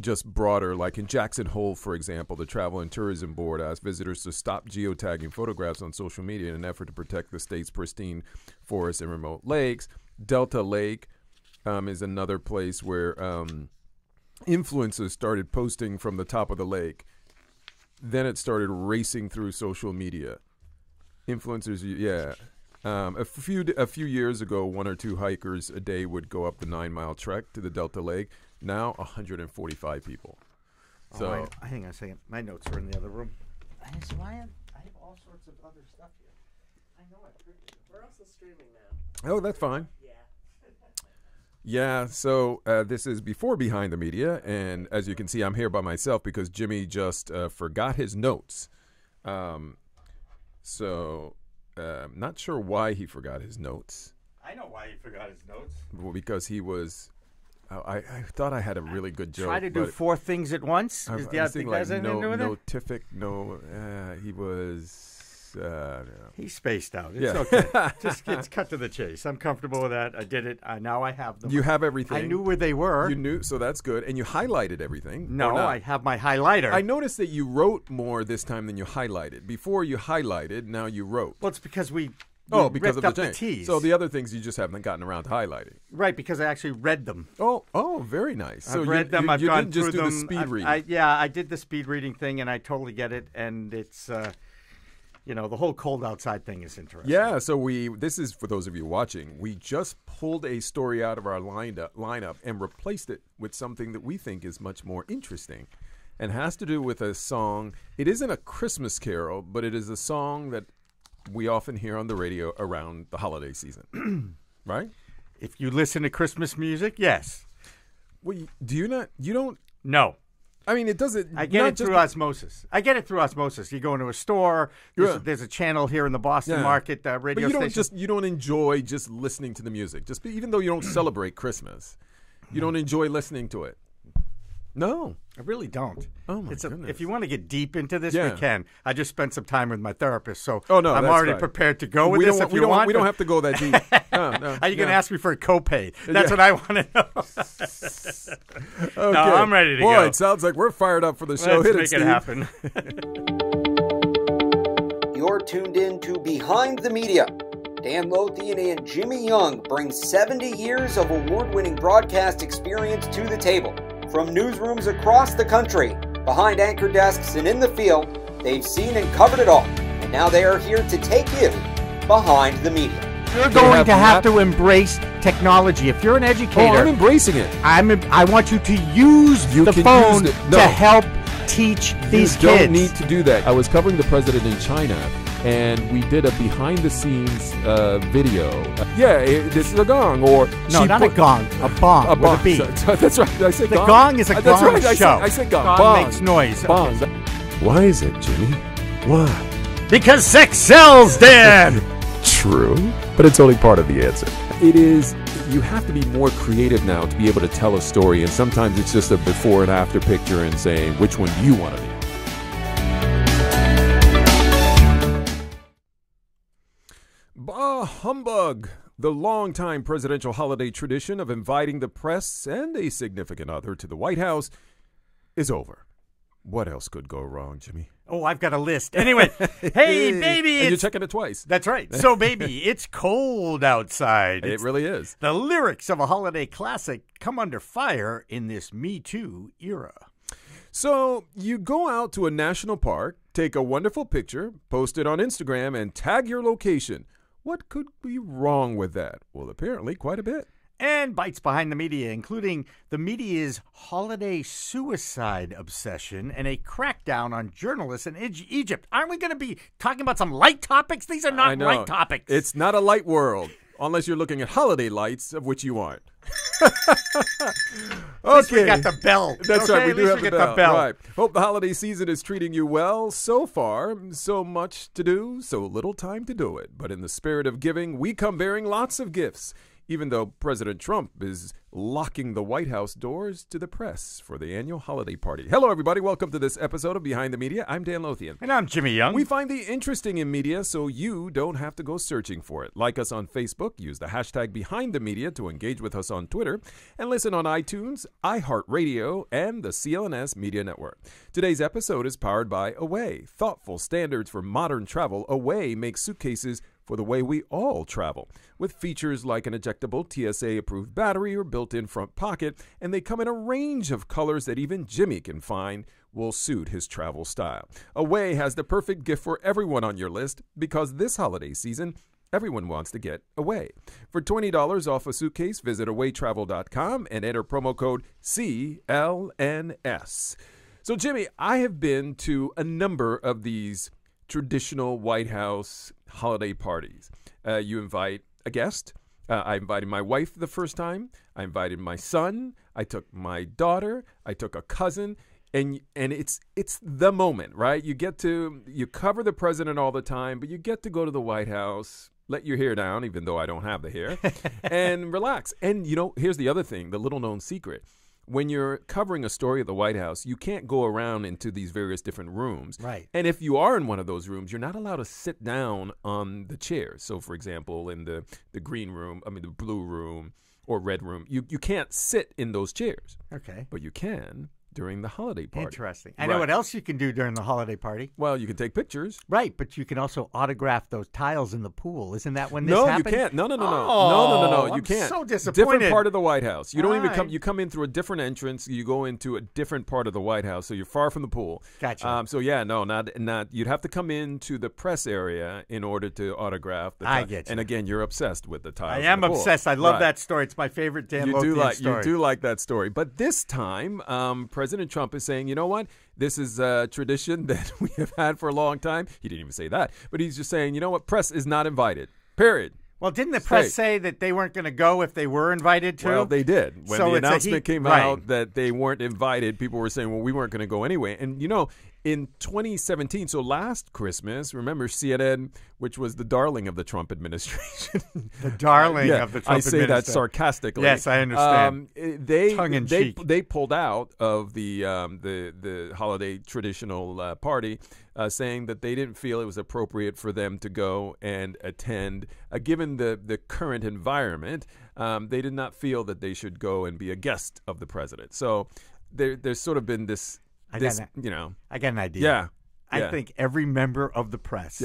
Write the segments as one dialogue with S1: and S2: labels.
S1: just broader, like in Jackson Hole, for example, the Travel and Tourism Board asked visitors to stop geotagging photographs on social media in an effort to protect the state's pristine forests and remote lakes. Delta Lake is another place where influencers started posting from the top of the lake. Then it started racing through social media. Influencers, yeah. A few years ago, 1 or 2 hikers a day would go up the 9-mile trek to the Delta Lake. Now, 145 people. So,
S2: hang on a second. My notes are in the other room.
S3: I have all sorts of other stuff here. I know it. We're also streaming now.
S1: oh, that's fine.
S3: Yeah.
S1: Yeah, so this is before Behind the Media, and as you can see, I'm here by myself because Jimmy just forgot his notes. Not sure why he forgot his notes.
S2: I know why he forgot his notes.
S1: Well, because he was... I thought I had a really good joke.
S2: Try to do 4 things at once?
S1: I was thinking like notific, he was...
S2: He spaced out. It's okay. Just cut to the chase. I'm comfortable with that. I did it. Now I have them.
S1: You have everything.
S2: I knew where they were.
S1: You knew, so that's good. And you highlighted everything.
S2: No, I have my highlighter.
S1: I noticed that you wrote more this time than you highlighted. Before you highlighted, now you wrote.
S2: Well, it's because we
S1: because of
S2: ripped
S1: the
S2: up the T's.
S1: So the other things you just haven't gotten around to highlighting.
S2: Right, because I actually read them.
S1: Oh, very nice.
S2: I've read them. I've gone through them.
S1: You didn't just do the speed reading.
S2: I did the speed reading thing, and I totally get it. And it's, the whole cold outside thing is interesting.
S1: Yeah, so this is, for those of you watching, we just pulled a story out of our lineup and replaced it with something that we think is much more interesting and has to do with a song. It isn't a Christmas carol, but it is a song that we often hear on the radio around the holiday season, right?
S2: If you listen to Christmas music, yes.
S1: Well, do you not? You don't?
S2: No.
S1: I mean, it doesn't.
S2: I get it through osmosis. You go into a store. There's a channel here in the Boston market radio station.
S1: You don't enjoy just listening to the music. Even though you don't celebrate Christmas, you don't enjoy listening to it. No,
S2: I really don't.
S1: Oh my goodness!
S2: If you want to get deep into this, we can. I just spent some time with my therapist, so
S1: I'm
S2: already prepared to go with this.
S1: We don't have to go that deep. No,
S2: Are you going to ask me for a copay? That's what I want to know.
S1: Okay.
S2: No, I'm ready to go.
S1: Boy, it sounds like we're fired up for the show.
S2: Let's make it happen.
S4: You're tuned in to Behind the Media. Dan Lothian and Jimmy Young bring 70 years of award-winning broadcast experience to the table. From newsrooms across the country, behind anchor desks and in the field, they've seen and covered it all. And now they are here to take you behind the media.
S2: You're going to have to embrace technology. If you're an educator...
S1: I'm embracing it.
S2: I want you to use the phone to help teach these kids.
S1: You don't need to do that. I was covering the president in China, and we did a behind-the-scenes video. This is a gong, or...
S2: No, not a gong. A bong.
S1: A bong.
S2: With a B.
S1: That's right. I said
S2: the
S1: gong.
S2: Gong is a gong
S1: right.
S2: show.
S1: I said gong.
S2: Gong
S1: Bong.
S2: makes noise.
S1: Bong.
S2: Okay.
S1: Why is it, Jimmy? Why?
S2: Because sex sells, Dan!
S1: True, but it's only part of the answer. It is, you have to be more creative now to be able to tell a story, and sometimes it's just a before and after picture and saying, which one do you want to be? Bah humbug! The longtime presidential holiday tradition of inviting the press and a significant other to the White House is over. What else could go wrong, Jimmy?
S2: Oh, I've got a list. Anyway, hey, baby.
S1: And you're checking it twice.
S2: That's right. So, baby, it's cold outside.
S1: It really is.
S2: The lyrics of a holiday classic come under fire in this Me Too era.
S1: So you go out to a national park, take a wonderful picture, post it on Instagram, and tag your location. What could be wrong with that? Well, apparently quite a bit.
S2: And bites behind the media, including the media's holiday suicide obsession and a crackdown on journalists in Egypt. Aren't we going to be talking about some light topics? These are not light topics.
S1: It's not a light world, unless you're looking at holiday lights, of which you aren't.
S2: Okay. We got the bell.
S1: That's right. We do have
S2: the bell.
S1: Right. Hope the holiday season is treating you well so far. So much to do, so little time to do it. But in the spirit of giving, we come bearing lots of gifts. even though President Trump is locking the White House doors to the press for the annual holiday party. Hello, everybody. Welcome to this episode of Behind the Media. I'm Dan Lothian.
S2: And I'm Jimmy Young.
S1: We find the interesting in media so you don't have to go searching for it. Like us on Facebook, use the hashtag Behind the Media to engage with us on Twitter, and listen on iTunes, iHeartRadio, and the CLNS Media Network. Today's episode is powered by Away. Thoughtful standards for modern travel. Away makes suitcases for the way we all travel, with features like an ejectable TSA-approved battery or built-in front pocket, and they come in a range of colors that even Jimmy can find will suit his travel style. Away has the perfect gift for everyone on your list, because this holiday season, everyone wants to get away. For $20 off a suitcase, visit awaytravel.com and enter promo code CLNS. So, Jimmy, I have been to a number of these traditional White House holiday parties. You invite a guest. I invited my wife the first time. I invited my son. I took my daughter. I took a cousin. And it's the moment, right? You cover the president all the time, but you get to go to the White House, let your hair down, even though I don't have the hair, and relax. And, here's the other thing, the little-known secret. When you're covering a story at the White House, you can't go around into these various different rooms.
S2: Right.
S1: And if you are in one of those rooms, you're not allowed to sit down on the chairs. So, for example, in the green room, the blue room or red room, you can't sit in those chairs.
S2: Okay.
S1: But you can during the holiday party.
S2: Interesting. I know what else you can do during the holiday party.
S1: Well, you can take pictures.
S2: Right, but you can also autograph those tiles in the pool. Isn't that when this happened?
S1: No, you can't. No.
S2: Oh,
S1: You can't.
S2: I'm so disappointed.
S1: Different part of the White House. You don't even come.
S2: Right.
S1: You come in through a different entrance. You go into a different part of the White House, so you're far from the pool.
S2: Gotcha.
S1: Not. You'd have to come into the press area in order to autograph the.
S2: I get you.
S1: And again, you're obsessed with the tiles.
S2: I am
S1: in the pool.
S2: obsessed. I love that story. It's my favorite Dan Lothian story.
S1: You do like that story. But this time, President Trump is saying, you know what? This is a tradition that we have had for a long time. He didn't even say that. But he's just saying, you know what? Press is not invited. Period.
S2: Well, didn't the press say that they weren't going to go if they were invited to?
S1: Well, they did. When the announcement came out that they weren't invited, people were saying, well, we weren't going to go anyway. And, in 2017, so last Christmas, remember CNN, which was the darling of the Trump administration.
S2: The darling of the Trump administration.
S1: I say that sarcastically.
S2: Yes, I understand.
S1: Tongue in cheek. They pulled out of the holiday traditional party, saying that they didn't feel it was appropriate for them to go and attend. Given the current environment, they did not feel that they should go and be a guest of the president. So there's sort of been this. I got
S2: an idea.
S1: Yeah.
S2: I think every member of the press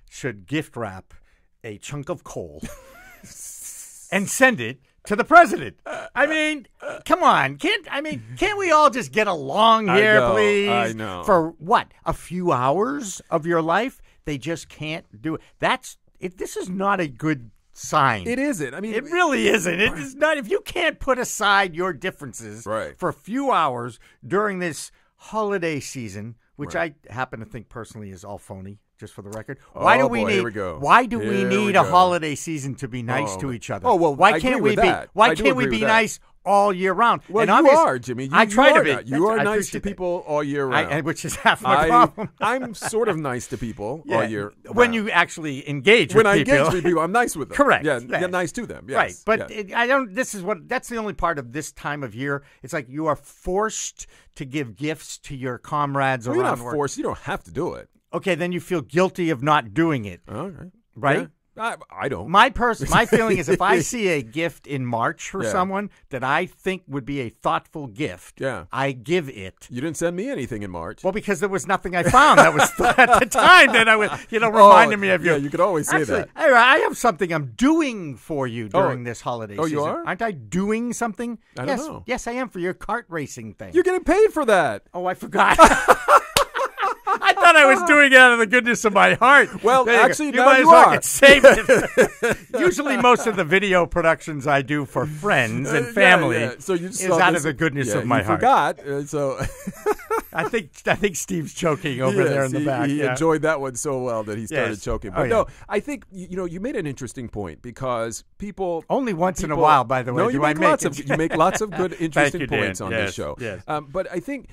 S2: should gift wrap a chunk of coal and send it to the president. Come on. Can't we all just get along here, please?
S1: I know.
S2: For what? A few hours of your life? They just can't do it. This is not a good sign.
S1: It isn't.
S2: It really isn't. It is not. If you can't put aside your differences for a few hours during this holiday season, which I happen to think personally is all phony, just for the record. Why do we need a holiday season to be nice to each other?
S1: Oh, well,
S2: why can't we be nice all year round?
S1: Well, you are, Jimmy.
S2: I try to be.
S1: You are nice to people all year round.
S2: Which is half my problem.
S1: I'm sort of nice to people all year round.
S2: When you actually engage with people.
S1: When I engage with people, I'm nice with them.
S2: Correct.
S1: Yeah, you're nice to them. Yes.
S2: Right. But that's the only part of this time of year. It's like you are forced to give gifts to your comrades around work.
S1: You're not forced. You don't have to do it.
S2: Okay, then you feel guilty of not doing it.
S1: Okay.
S2: Right?
S1: Yeah. I don't.
S2: My feeling is if I see a gift in March for someone that I think would be a thoughtful gift, I give it.
S1: You didn't send me anything in March.
S2: Well, because there was nothing I found that was at the time that I was, reminded me of you.
S1: Yeah, you could always say that.
S2: I have something I'm doing for you during this holiday season.
S1: You are?
S2: Aren't I doing something?
S1: I don't know.
S2: Yes, I am for your kart racing thing.
S1: You're getting paid for that.
S2: Oh, I forgot. I thought I was doing it out of the goodness of my heart.
S1: Well, actually,
S2: you might as well save it. Usually, most of the video productions I do for friends and family
S1: So you just
S2: is out of the goodness of my heart.
S1: Forgot. So
S2: I think Steve's choking over there in the back.
S1: He enjoyed that one so well that he started choking. But no, I think you made an interesting point because people
S2: only once in a while, by the way.
S1: No, you make lots of good, interesting points on this show.
S2: Yes.
S1: But I think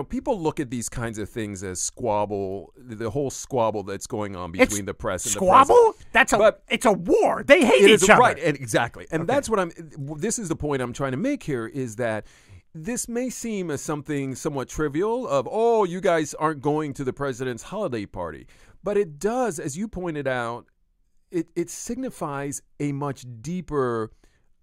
S1: people look at these kinds of things as squabble, the whole squabble that's going on between the press and the
S2: squabble. It's a war. They hate each other.
S1: Right, exactly. And that's what this is the point I'm trying to make here is that this may seem as something somewhat trivial of, you guys aren't going to the president's holiday party. But it does, as you pointed out, it signifies a much deeper,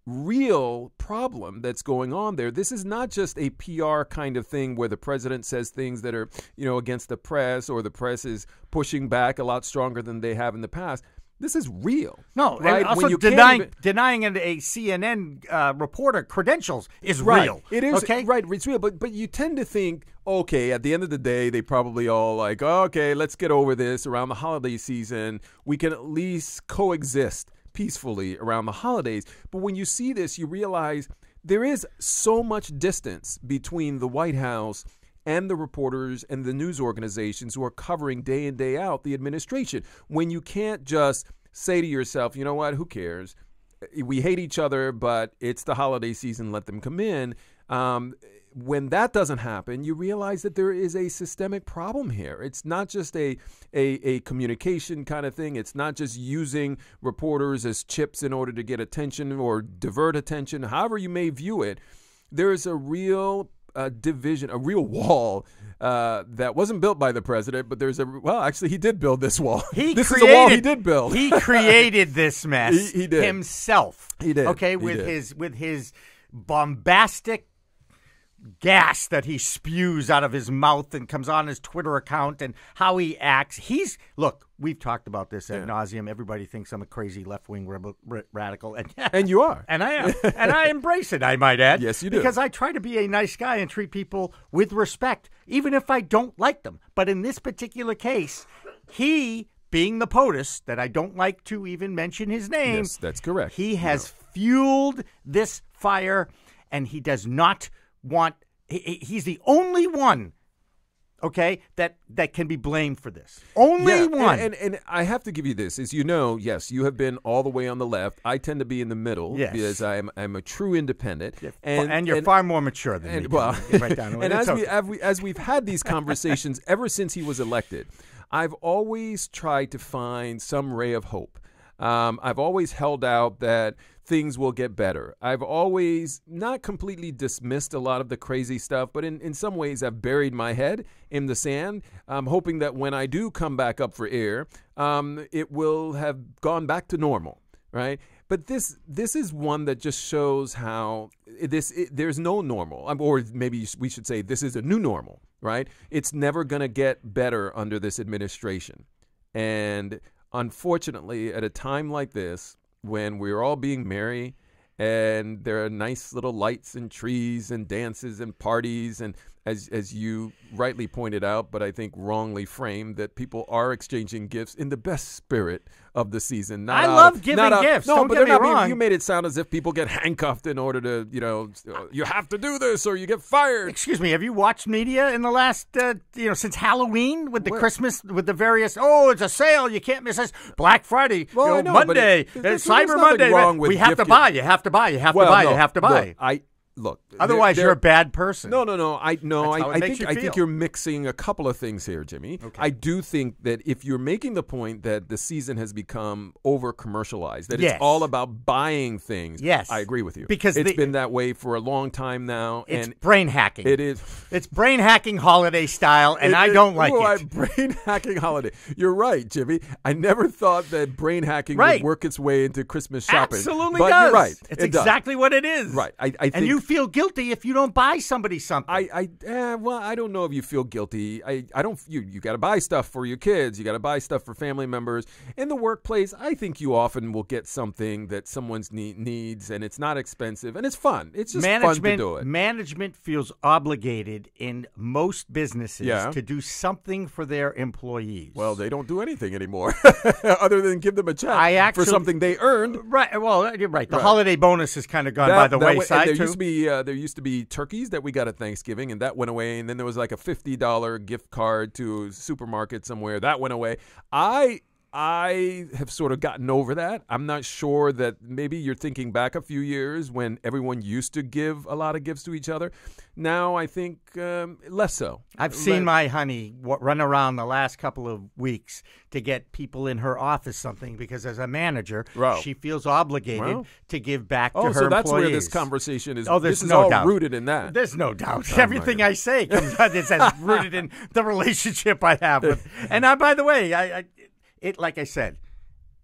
S1: real problem that's going on there. This is not just a PR kind of thing where the president says things that are, against the press or the press is pushing back a lot stronger than they have in the past. This is real.
S2: No,
S1: right?
S2: And also denying a CNN reporter credentials is real.
S1: It is,
S2: okay?
S1: Right, it's real. But you tend to think, okay, at the end of the day, they probably all like, okay, let's get over this around the holiday season. We can at least coexist peacefully around the holidays. But when you see this, you realize there is so much distance between the White House and the reporters and the news organizations who are covering day in, day out the administration. When you can't just say to yourself, you know what, who cares? We hate each other, but it's the holiday season, let them come in. When that doesn't happen, you realize that there is a systemic problem here. It's not just a communication kind of thing. It's not just using reporters as chips in order to get attention or divert attention. However you may view it, there is a real division, a real wall that wasn't built by the president, but actually he did build this wall. This is a wall he did build.
S2: He created this mess
S1: he did.
S2: himself.
S1: He did.
S2: Okay, with his bombastic gas that he spews out of his mouth and comes on his Twitter account and how he acts. Look, we've talked about this ad nauseum. Everybody thinks I'm a crazy left-wing radical.
S1: And you are.
S2: And I am. And I embrace it, I might add.
S1: Yes, you do.
S2: Because I try to be a nice guy and treat people with respect, even if I don't like them. But in this particular case, he, being the POTUS, that I don't like to even mention his name.
S1: Yes, that's correct.
S2: He has fueled this fire, and he does not want. He's the only one, okay, that can be blamed for this. Only one.
S1: And I have to give you this, as you know, yes, you have been all the way on the left. I tend to be in the middle because I'm a true independent,
S2: and you're far more mature than me.
S1: Well,
S2: right down
S1: and as we've had these conversations ever since he was elected, I've always tried to find some ray of hope. I've always held out that things will get better. I've always not completely dismissed a lot of the crazy stuff, but in some ways I've buried my head in the sand, hoping that when I do come back up for air, it will have gone back to normal, right? But this is one that just shows how there's no normal, or maybe we should say this is a new normal, right? It's never going to get better under this administration. And unfortunately, at a time like this, when we're all being merry and there are nice little lights and trees and dances and parties, and as you rightly pointed out, but I think wrongly framed, that people are exchanging gifts in the best spirit of the season.
S2: I love giving gifts.
S1: No,
S2: don't
S1: but
S2: get me wrong.
S1: You made it sound as if people get handcuffed in order to, you have to do this or you get fired.
S2: Excuse me, have you watched media in the last, since Halloween with the Christmas, with the various, it's a sale, you can't miss this, Black Friday,
S1: I know,
S2: Monday, Cyber Monday, we have to buy, you have to buy, you have to buy, you have to buy.
S1: Look,
S2: otherwise you're a bad person.
S1: No. I think you're mixing a couple of things here, Jimmy.
S2: Okay.
S1: I do think that if you're making the point that the season has become over commercialized, that it's all about buying things.
S2: Yes,
S1: I agree with you
S2: because
S1: it's been that way for a long time now.
S2: It's
S1: and
S2: brain hacking.
S1: It is.
S2: It's brain hacking holiday style, and I don't like it.
S1: Brain hacking holiday. You're right, Jimmy. I never thought that brain hacking would work its way into Christmas shopping.
S2: Absolutely
S1: but
S2: does.
S1: You're right.
S2: It's exactly what it is.
S1: Right. I think,
S2: and you feel guilty if you don't buy somebody something.
S1: I don't know if you feel guilty. I don't. You got to buy stuff for your kids. You got to buy stuff for family members. In the workplace, I think you often will get something that someone's needs, and it's not expensive, and it's fun. It's just fun to do it.
S2: Management feels obligated in most businesses to do something for their employees.
S1: Well, they don't do anything anymore other than give them a check for something they earned.
S2: Right. Well, you're right. The holiday bonus has kind of gone by the wayside,
S1: there used to be there used to be turkeys that we got at Thanksgiving, and that went away. And then there was like a $50 gift card to a supermarket somewhere that went away. I have sort of gotten over that. I'm not sure that maybe you're thinking back a few years when everyone used to give a lot of gifts to each other. Now I think less so.
S2: I've seen my honey run around the last couple of weeks to get people in her office something because as a manager, she feels obligated to give back to her
S1: so that's
S2: employees.
S1: where this conversation is.
S2: Oh, there's
S1: this is
S2: no
S1: all
S2: doubt.
S1: rooted in that.
S2: There's no doubt. Everything I say comes out is rooted in the relationship I have with. And by the way, like I said,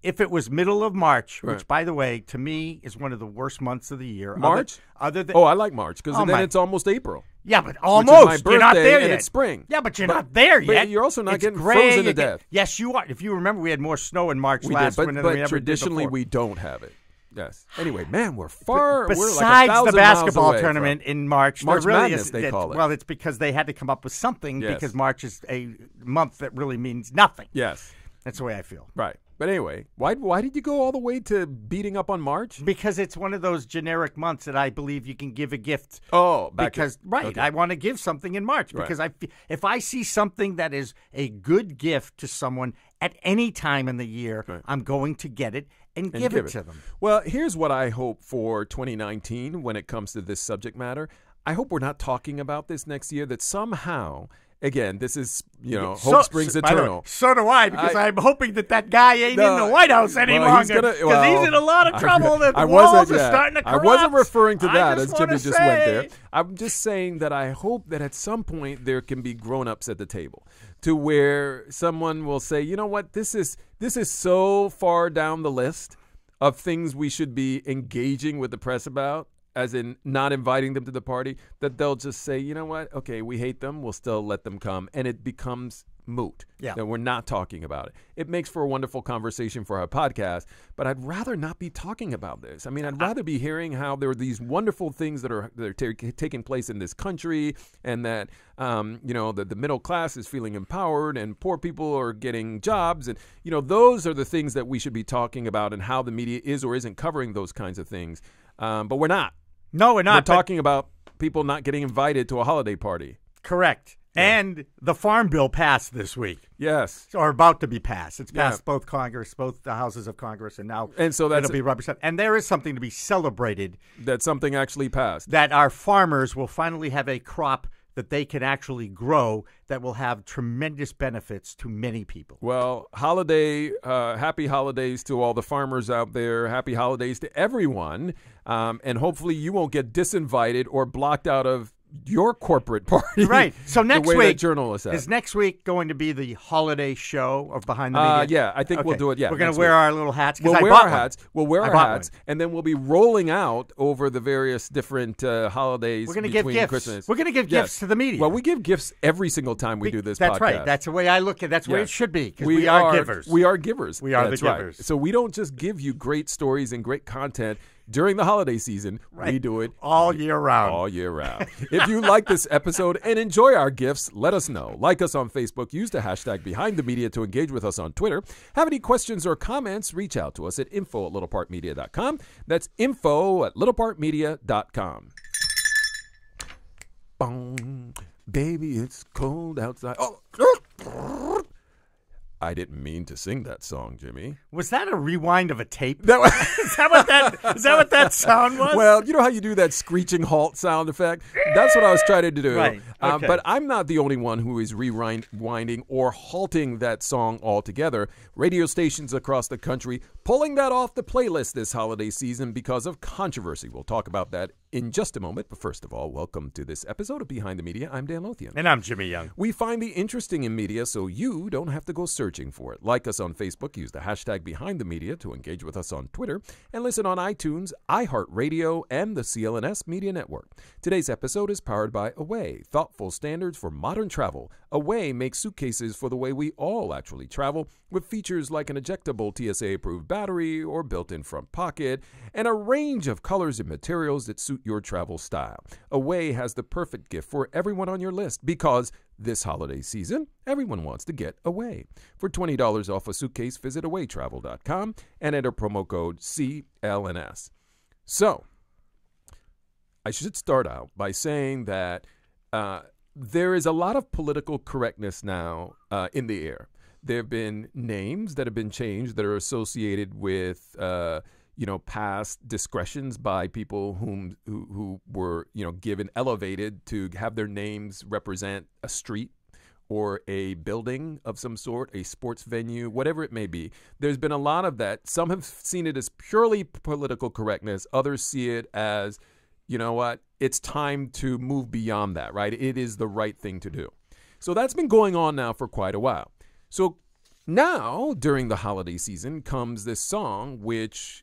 S2: if it was middle of March, which, by the way, to me is one of the worst months of the year.
S1: March?
S2: Other than
S1: I like March because then it's almost April.
S2: Yeah, but almost.
S1: Which is my
S2: You're not
S1: birthday,
S2: there
S1: and
S2: yet.
S1: It's spring.
S2: Yeah, but you're not there yet.
S1: But you're also not
S2: It's
S1: getting
S2: gray,
S1: frozen to death.
S2: Yes, you are. If you remember, we had more snow in March
S1: We
S2: last
S1: did,
S2: winter than we
S1: but
S2: ever
S1: traditionally
S2: did before.
S1: we don't have it. Yes. Anyway, man, we're far.
S2: Besides
S1: we're like 1,000
S2: the basketball
S1: miles away
S2: tournament in March,
S1: March
S2: there really
S1: Madness,
S2: is,
S1: they call it.
S2: Well, it's because they had to come up with something
S1: Yes.
S2: because March is a month that really means nothing.
S1: Yes.
S2: That's the way I feel.
S1: Right. But anyway, why did you go all the way to beating up on March?
S2: Because it's one of those generic months that I believe you can give a gift.
S1: Okay.
S2: I want to give something in March because if I see something that is a good gift to someone at any time in the year, I'm going to get it and give it to them.
S1: Well, here's what I hope for 2019 when it comes to this subject matter. I hope we're not talking about this next year, that somehow... Again, this is, hope springs eternal.
S2: So do I, because I'm hoping that guy ain't in the White House any longer. Because he's in a lot of trouble. The walls are starting to corrupt.
S1: I wasn't referring to that as Jimmy just went there.
S2: say.
S1: I'm just saying that I hope that at some point there can be grown-ups at the table to where someone will say, you know what, this is so far down the list of things we should be engaging with the press about, as in not inviting them to the party, that they'll just say, you know what, okay, we hate them, we'll still let them come. And it becomes moot.
S2: Yeah.
S1: That we're not talking about it. It makes for a wonderful conversation for our podcast, but I'd rather not be talking about this. I mean, I'd rather be hearing how there are these wonderful things that are taking place in this country, and that, the middle class is feeling empowered and poor people are getting jobs. And, those are the things that we should be talking about, and how the media is or isn't covering those kinds of things. But we're not.
S2: No, we're not.
S1: We're talking about people not getting invited to a holiday party.
S2: Correct. Yeah. And the Farm Bill passed this week.
S1: Yes.
S2: Or about to be passed. It's passed both the houses of Congress, and now it'll be represented. And there is something to be celebrated.
S1: That something actually passed.
S2: That our farmers will finally have a crop that they can actually grow that will have tremendous benefits to many people.
S1: Well, happy holidays to all the farmers out there. Happy holidays to everyone. And hopefully you won't get disinvited or blocked out of your corporate party.
S2: Right. So next
S1: the way
S2: week,
S1: that journalists have.
S2: Is next week going to be the holiday show of Behind the Media?
S1: Yeah, I think we'll do it. Yeah,
S2: we're going to wear our little hats.
S1: We'll wear our hats. We'll wear our hats, and then we'll be rolling out over the various different holidays.
S2: We're going to give gifts.
S1: Christmas.
S2: We're going to give gifts to the media.
S1: Well, we give gifts every single time we do this.
S2: That's
S1: podcast.
S2: right. That's the way I look at it. That's the way it should be, because we are givers.
S1: We are givers.
S2: We are
S1: That's
S2: the
S1: right.
S2: givers.
S1: So we don't just give you great stories and great content during the holiday season.
S2: Right.
S1: We do it
S2: all year round.
S1: All year round. If you like this episode and enjoy our gifts, let us know. Like us on Facebook. Use the hashtag Behind the Media to engage with us on Twitter. Have any questions or comments? Reach out to us at info@littlepartmedia.com. That's info@littlepartmedia.com. Boom. Baby, it's cold outside. Oh. I didn't mean to sing that song, Jimmy.
S2: Was that a rewind of a tape? Is that what that sound was?
S1: Well, you know how you do that screeching halt sound effect? That's what I was trying to do.
S2: Right. Okay.
S1: But I'm not the only one who is rewinding or halting that song altogether. Radio stations across the country pulling that off the playlist this holiday season because of controversy. We'll talk about that in just a moment. But first of all, welcome to this episode of Behind the Media. I'm Dan Lothian.
S2: And I'm Jimmy Young.
S1: We find the interesting in media so you don't have to go searching for it. Like us on Facebook, use the hashtag Behind the Media to engage with us on Twitter, and listen on iTunes, iHeartRadio, and the CLNS Media Network. Today's episode is powered by Away, thoughtful standards for modern travel. Away makes suitcases for the way we all actually travel, with features like an ejectable TSA-approved battery or built-in front pocket, and a range of colors and materials that suit your travel style. Away has the perfect gift for everyone on your list because this holiday season, everyone wants to get away. For $20 off a suitcase, visit awaytravel.com and enter promo code CLNS. So, I should start out by saying that there is a lot of political correctness now in the air. There have been names that have been changed that are associated with, past discretions by people who were, given elevated to have their names represent a street or a building of some sort, a sports venue, whatever it may be. There's been a lot of that. Some have seen it as purely political correctness. Others see it as, you know what, it's time to move beyond that, right? It is the right thing to do. So that's been going on now for quite a while. So now, during the holiday season, comes this song, which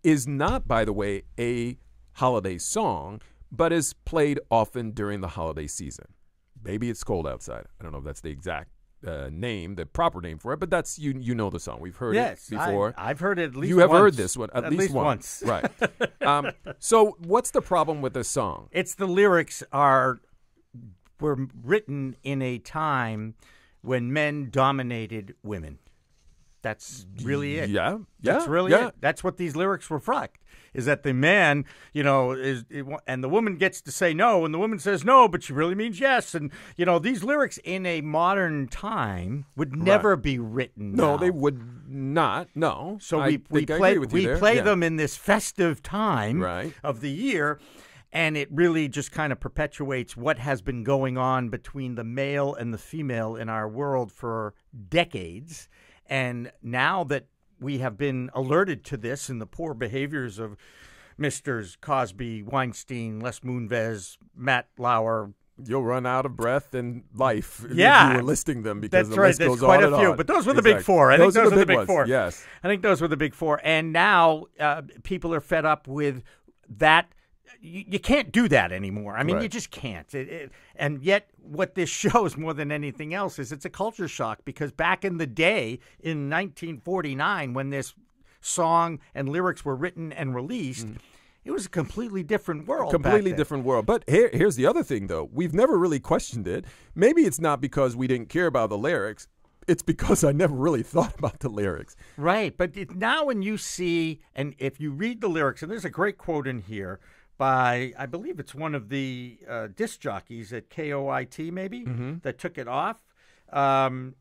S1: is not, by the way, a holiday song, but is played often during the holiday season. Maybe It's Cold Outside. I don't know if that's the exact name, the proper name for it, but that's, you know the song. We've heard it before.
S2: I've heard it at least once.
S1: You have heard this one at least
S2: once.
S1: Right. So what's the problem with this song?
S2: It's the lyrics were written in a time when men dominated women. That's really it.
S1: Yeah.
S2: That's really it. That's what these lyrics reflect, is that the man, and the woman gets to say no, and the woman says no, but she really means yes. And, these lyrics in a modern time would never be written
S1: No,
S2: now.
S1: they would not. No.
S2: So we play them in this festive time of the year. And it really just kind of perpetuates what has been going on between the male and the female in our world for decades. And now that we have been alerted to this and the poor behaviors of Misters Cosby, Weinstein, Les Moonves, Matt Lauer.
S1: You'll run out of breath in life if you were listing them, because the list goes
S2: quite
S1: on
S2: a few.
S1: and on.
S2: But those were the big four. I think those were the big four.
S1: Yes.
S2: I think those were the big four. And now people are fed up with that. You can't do that anymore. I mean, you just can't. And yet what this shows more than anything else is it's a culture shock, because back in the day, in 1949, when this song and lyrics were written and released, it was a completely different world.
S1: Completely different world. But here's the other thing, though. We've never really questioned it. Maybe it's not because we didn't care about the lyrics. It's because I never really thought about the lyrics. Right.
S2: But now when you see, and if you read the lyrics, and there's a great quote in here by, I believe it's one of the disc jockeys at KOIT maybe, that took it off. And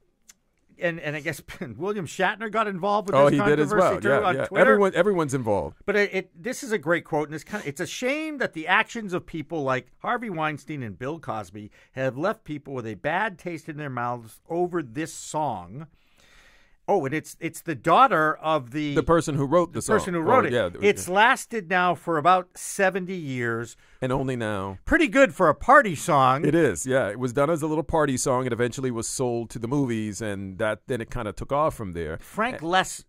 S2: I guess William Shatner got involved with this controversy
S1: did as well.
S2: too on Twitter.
S1: Everyone's involved.
S2: But this is a great quote, and it's a shame that the actions of people like Harvey Weinstein and Bill Cosby have left people with a bad taste in their mouths over this song. Oh, and it's the daughter of the
S1: person who wrote the song.
S2: person who wrote it. Yeah, it's lasted now for about 70 years.
S1: And only now.
S2: Pretty good for a party song.
S1: It is, yeah. It was done as a little party song. It eventually was sold to the movies, and then it kind of took off from there.
S2: Frank Lesser.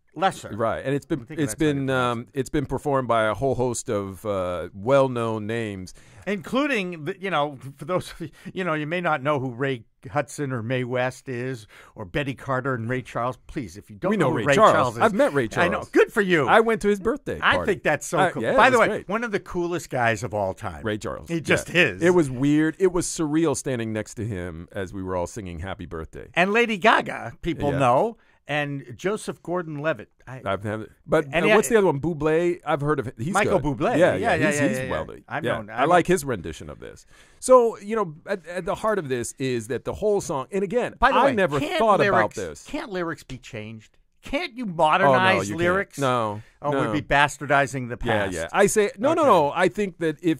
S1: Right, and it's been performed by a whole host of well-known names,
S2: including for those you may not know who Ray Hudson or Mae West is, or Betty Carter and Ray Charles. Please, if you don't know who Ray Charles is,
S1: I've met Ray Charles.
S2: I know, good for you.
S1: I went to his birthday party.
S2: I think that's so cool.
S1: Yeah,
S2: by the way,
S1: great.
S2: One of the coolest guys of all time,
S1: Ray Charles.
S2: He just is.
S1: It was weird. It was surreal standing next to him as we were all singing "Happy Birthday."
S2: And Lady Gaga, people know. And Joseph Gordon-Levitt.
S1: What's the other one? Bublé. I've heard of him. He's
S2: Michael
S1: good.
S2: Bublé.
S1: He's well. I like his rendition of this. So at the heart of this is that the whole song. And again,
S2: by the way,
S1: I never thought about this.
S2: Can't lyrics be changed? Can't you modernize lyrics?
S1: No.
S2: We'd be bastardizing the past.
S1: Yeah. I say no. I think that if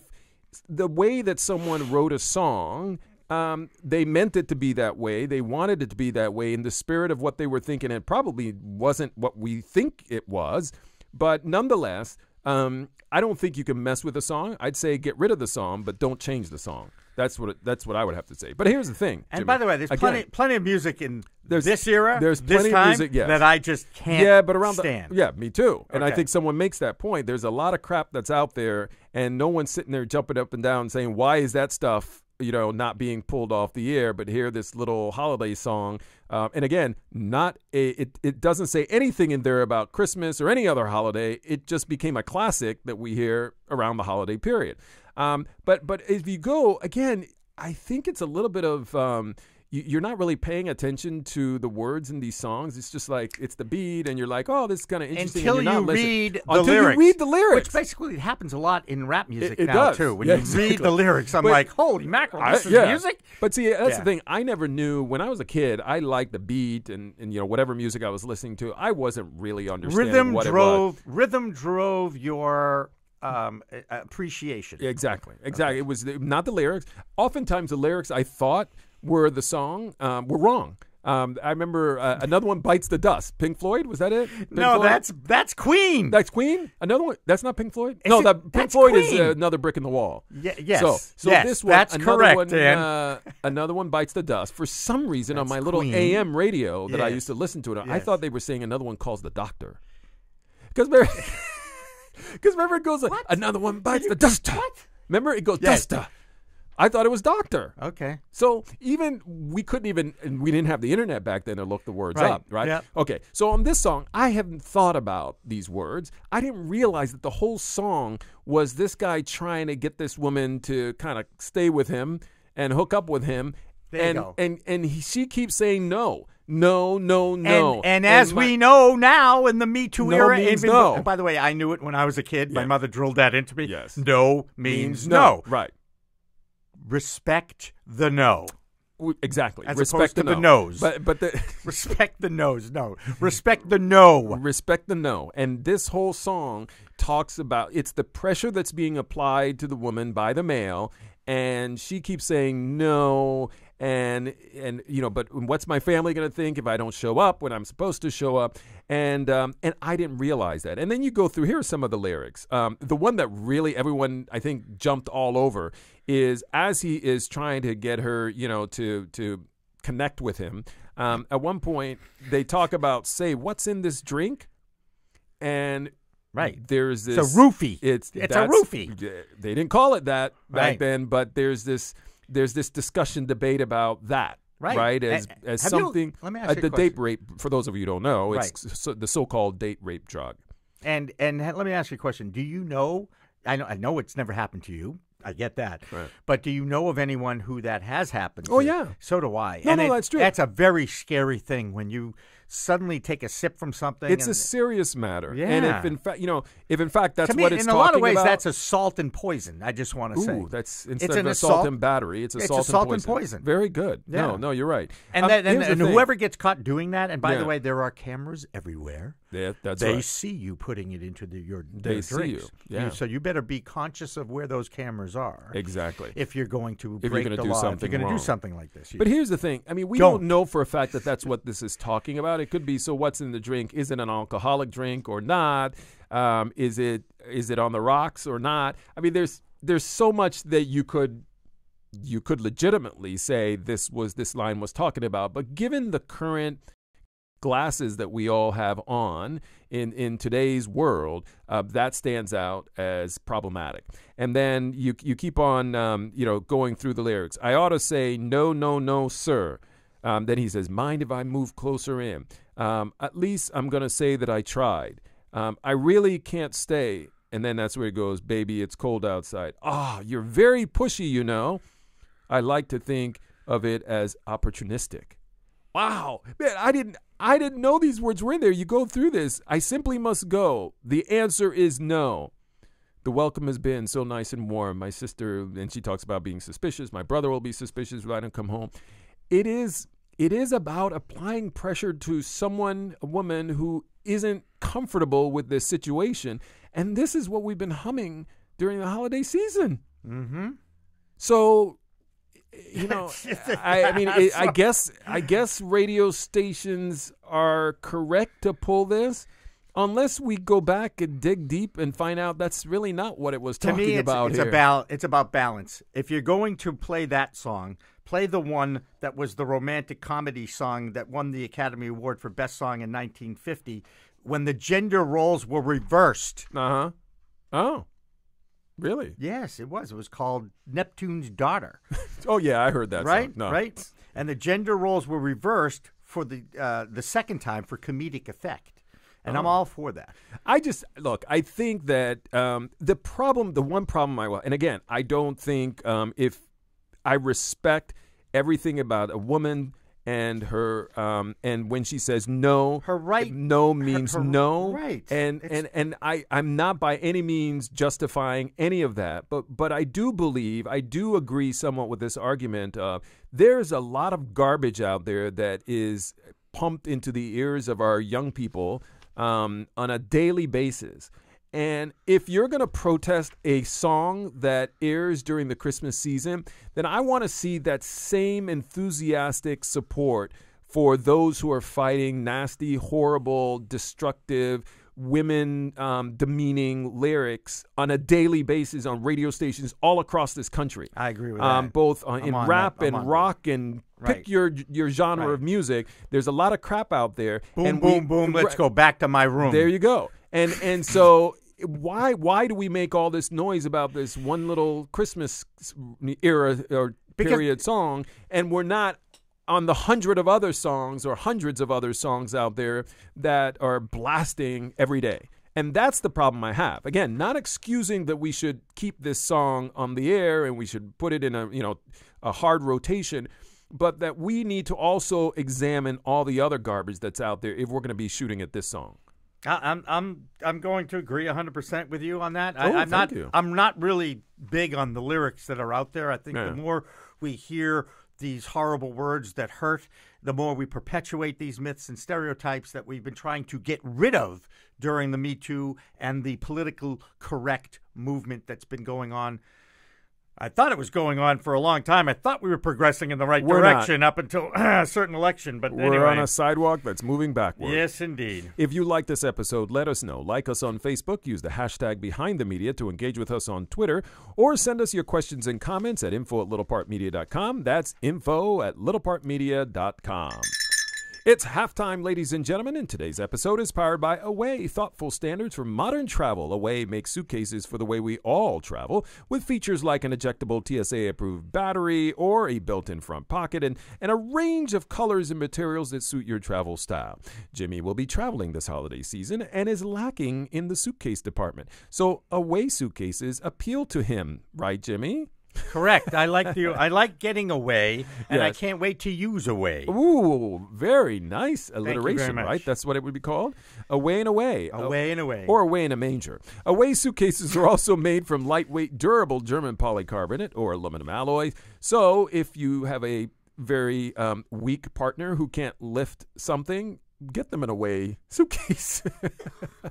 S1: the way that someone wrote a song. They meant it to be that way. They wanted it to be that way in the spirit of what they were thinking. It probably wasn't what we think it was. But nonetheless, I don't think you can mess with a song. I'd say get rid of the song, but don't change the song. That's what I would have to say. But here's the thing,
S2: and
S1: Jimmy.
S2: by the way, there's plenty of music in this era.
S1: There's
S2: this
S1: plenty
S2: time
S1: of music, yes,
S2: that I just can't stand.
S1: Me too. And I think someone makes that point. There's a lot of crap that's out there, and no one's sitting there jumping up and down saying, why is that stuff not being pulled off the air, but hear this little holiday song. And again, it doesn't say anything in there about Christmas or any other holiday. It just became a classic that we hear around the holiday period. But if you go, again, I think it's a little bit of, you're not really paying attention to the words in these songs. It's just like it's the beat, and you're like, oh, this is kind of interesting.
S2: Until
S1: and you're
S2: you
S1: not listening.
S2: read the
S1: Until
S2: lyrics.
S1: you read the lyrics.
S2: Which basically happens a lot in rap music
S1: It
S2: now,
S1: does.
S2: too. When
S1: Yeah,
S2: you
S1: exactly.
S2: read the lyrics, I'm
S1: But
S2: like, holy mackerel, this is music?
S1: But see, that's
S2: Yeah.
S1: the thing. I never knew. When I was a kid, I liked the beat and whatever music I was listening to. I wasn't really understanding what it was.
S2: Rhythm drove your appreciation.
S1: Exactly. It was not the lyrics. Oftentimes, the lyrics I thought were the song were wrong. I remember another one, Bites the Dust. Pink Floyd, was that it? Pink
S2: No,
S1: Floyd?
S2: that's Queen.
S1: That's Queen? Another one? That's not Pink Floyd?
S2: Is
S1: No,
S2: it?
S1: Pink
S2: That's
S1: Floyd
S2: Queen.
S1: is another brick in the wall.
S2: Yes.
S1: So
S2: yes,
S1: this one,
S2: that's
S1: another
S2: correct,
S1: one,
S2: Dan.
S1: another one, Bites the Dust. For some reason, on
S2: That's
S1: my little
S2: Queen.
S1: AM radio that I
S2: Yes.
S1: used to listen to, I
S2: Yes.
S1: thought they were saying another one calls the Doctor. Because remember it goes like, another one bites the duster.
S2: What?
S1: Remember it goes
S2: Yes.
S1: duster. I thought it was doctor.
S2: Okay.
S1: So we didn't have the internet back then to look the words
S2: Right.
S1: up, right?
S2: Yep.
S1: Okay. So on this song, I hadn't thought about these words. I didn't realize that the whole song was this guy trying to get this woman to kind of stay with him and hook up with him.
S2: There you go.
S1: And she keeps saying no. No, no, no.
S2: And as we know now in the Me Too
S1: No
S2: era,
S1: means
S2: even,
S1: no.
S2: and by the way, I knew it when I was a kid. My
S1: Yeah.
S2: mother drilled that into me.
S1: Yes.
S2: No means no.
S1: Right.
S2: Respect the no.
S1: Exactly.
S2: As
S1: Respect
S2: opposed to
S1: the
S2: the
S1: no.
S2: no's.
S1: But the
S2: Respect the no's. No. Respect the no.
S1: Respect the no. And this whole song talks about it's the pressure that's being applied to the woman by the male, and she keeps saying no. And but what's my family going to think if I don't show up when I'm supposed to show up? And I didn't realize that. And then you go through, here are some of the lyrics. The one that really everyone, I think, jumped all over is as he is trying to get her, to connect with him. At one point, they talk about, say, what's in this drink? And
S2: Right.
S1: there's this.
S2: It's a roofie.
S1: It's
S2: a roofie.
S1: They didn't call it that back
S2: Right.
S1: then, but there's this discussion, debate about that,
S2: Right.
S1: As
S2: Have
S1: something.
S2: let me ask you a
S1: the
S2: question.
S1: date rape. For those of you who don't know,
S2: Right.
S1: it's the so-called date rape drug.
S2: And let me ask you a question. Do you know? I know it's never happened to you. I get that.
S1: Right.
S2: But do you know of anyone who that has happened to?
S1: Oh, yeah.
S2: So do I.
S1: No,
S2: and
S1: that's true.
S2: That's a very scary thing when you suddenly take a sip from something.
S1: It's
S2: and
S1: a serious matter.
S2: Yeah.
S1: And if in fact that's
S2: to me,
S1: what it's
S2: in a lot of
S1: talking
S2: ways,
S1: about.
S2: that's assault and poison. I just want to say.
S1: Ooh, that's instead
S2: It's
S1: of
S2: an
S1: assault
S2: assault
S1: and battery, it's assault,
S2: and poison.
S1: Very good.
S2: Yeah.
S1: No, you're right.
S2: And
S1: Here's the
S2: and
S1: thing.
S2: whoever gets caught doing that, and by
S1: Yeah.
S2: the way, there are cameras everywhere.
S1: Yeah, that's
S2: They
S1: right.
S2: see you putting it into your
S1: They see
S2: drinks.
S1: you, yeah.
S2: So you better be conscious of where those cameras are.
S1: Exactly.
S2: If you're going to
S1: If you're
S2: break
S1: gonna
S2: the
S1: do
S2: law, if
S1: something
S2: you're going to do
S1: wrong.
S2: something like this.
S1: But here's the thing. I mean, we
S2: Don't.
S1: don't know for a fact that that's what this is talking about. It could be, so what's in the drink? Is it an alcoholic drink or not? Is it on the rocks or not? I mean, there's so much that you could legitimately say this line was talking about. But given the current glasses that we all have on in today's world, that stands out as problematic. And then you keep on going through the lyrics. I ought to say no, no, no, sir. Then he says, mind if I move closer in? At least I'm going to say that I tried. I really can't stay. And then that's where it goes, baby, it's cold outside. You're very pushy, I like to think of it as opportunistic. Wow. Man, I didn't know these words were in there. You go through this. I simply must go. The answer is no. The welcome has been so nice and warm. My sister, and she talks about being suspicious. My brother will be suspicious if I don't come home. It is about applying pressure to a woman who isn't comfortable with this situation. And this is what we've been humming during the holiday season.
S2: Mm-hmm.
S1: So, I guess radio stations are correct to pull this, unless we go back and dig deep and find out that's really not what it was talking
S2: to me,
S1: about
S2: it's
S1: here.
S2: It's about balance. If you're going to play that song, play the one that was the romantic comedy song that won the Academy Award for Best Song in 1950, when the gender roles were reversed.
S1: Uh-huh. Oh, really?
S2: Yes, it was. It was called Neptune's Daughter.
S1: Oh, yeah, I heard that
S2: Right?
S1: song. No.
S2: Right? And the gender roles were reversed for the second time for comedic effect. And I'm all for that.
S1: I think that the one problem and again, I don't think if I respect everything about a woman and her and when she says no,
S2: her right,
S1: no means
S2: her
S1: no,
S2: right.
S1: and I'm not by any means justifying any of that, but I do agree somewhat with this argument. There's a lot of garbage out there that is pumped into the ears of our young people on a daily basis. And if you're going to protest a song that airs during the Christmas season, then I want to see that same enthusiastic support for those who are fighting nasty, horrible, destructive, women demeaning lyrics on a daily basis on radio stations all across this country.
S2: I agree with that.
S1: Both in rap and rock and pick your genre of music. There's a lot of crap out there.
S2: Boom, boom, boom. Let's go back to my room.
S1: There you go. And so why do we make all this noise about this one little Christmas era or period song, and we're not on the hundreds of other songs out there that are blasting every day? And that's the problem I have. Again, not excusing that we should keep this song on the air and we should put it in a hard rotation, but that we need to also examine all the other garbage that's out there if we're going to be shooting at this song.
S2: I'm going to agree 100% with you on that.
S1: Thank you.
S2: I'm not really big on the lyrics that are out there. I think the more we hear these horrible words that hurt, the more we perpetuate these myths and stereotypes that we've been trying to get rid of during the Me Too and the political correct movement that's been going on. I thought it was going on for a long time. I thought we were progressing in the right direction up until a certain election. But
S1: we're on a sidewalk that's moving backward.
S2: Yes, indeed.
S1: If you like this episode, let us know. Like us on Facebook. Use the hashtag #BehindTheMedia to engage with us on Twitter. Or send us your questions and comments at info@littlepartmedia.com. That's info@littlepartmedia.com. It's halftime, ladies and gentlemen, and today's episode is powered by Away, thoughtful standards for modern travel. Away makes suitcases for the way we all travel, with features like an ejectable TSA-approved battery or a built-in front pocket and a range of colors and materials that suit your travel style. Jimmy will be traveling this holiday season and is lacking in the suitcase department. So Away suitcases appeal to him, right, Jimmy?
S2: Correct. I like getting away, and
S1: Yes.
S2: I can't wait to use Away.
S1: Ooh, very nice alliteration,
S2: much.
S1: right? That's what it would be called. Away and away.
S2: Away and away.
S1: Or away in a manger. Away suitcases are also made from lightweight, durable German polycarbonate or aluminum alloy. So if you have a very weak partner who can't lift something, get them an Away suitcase.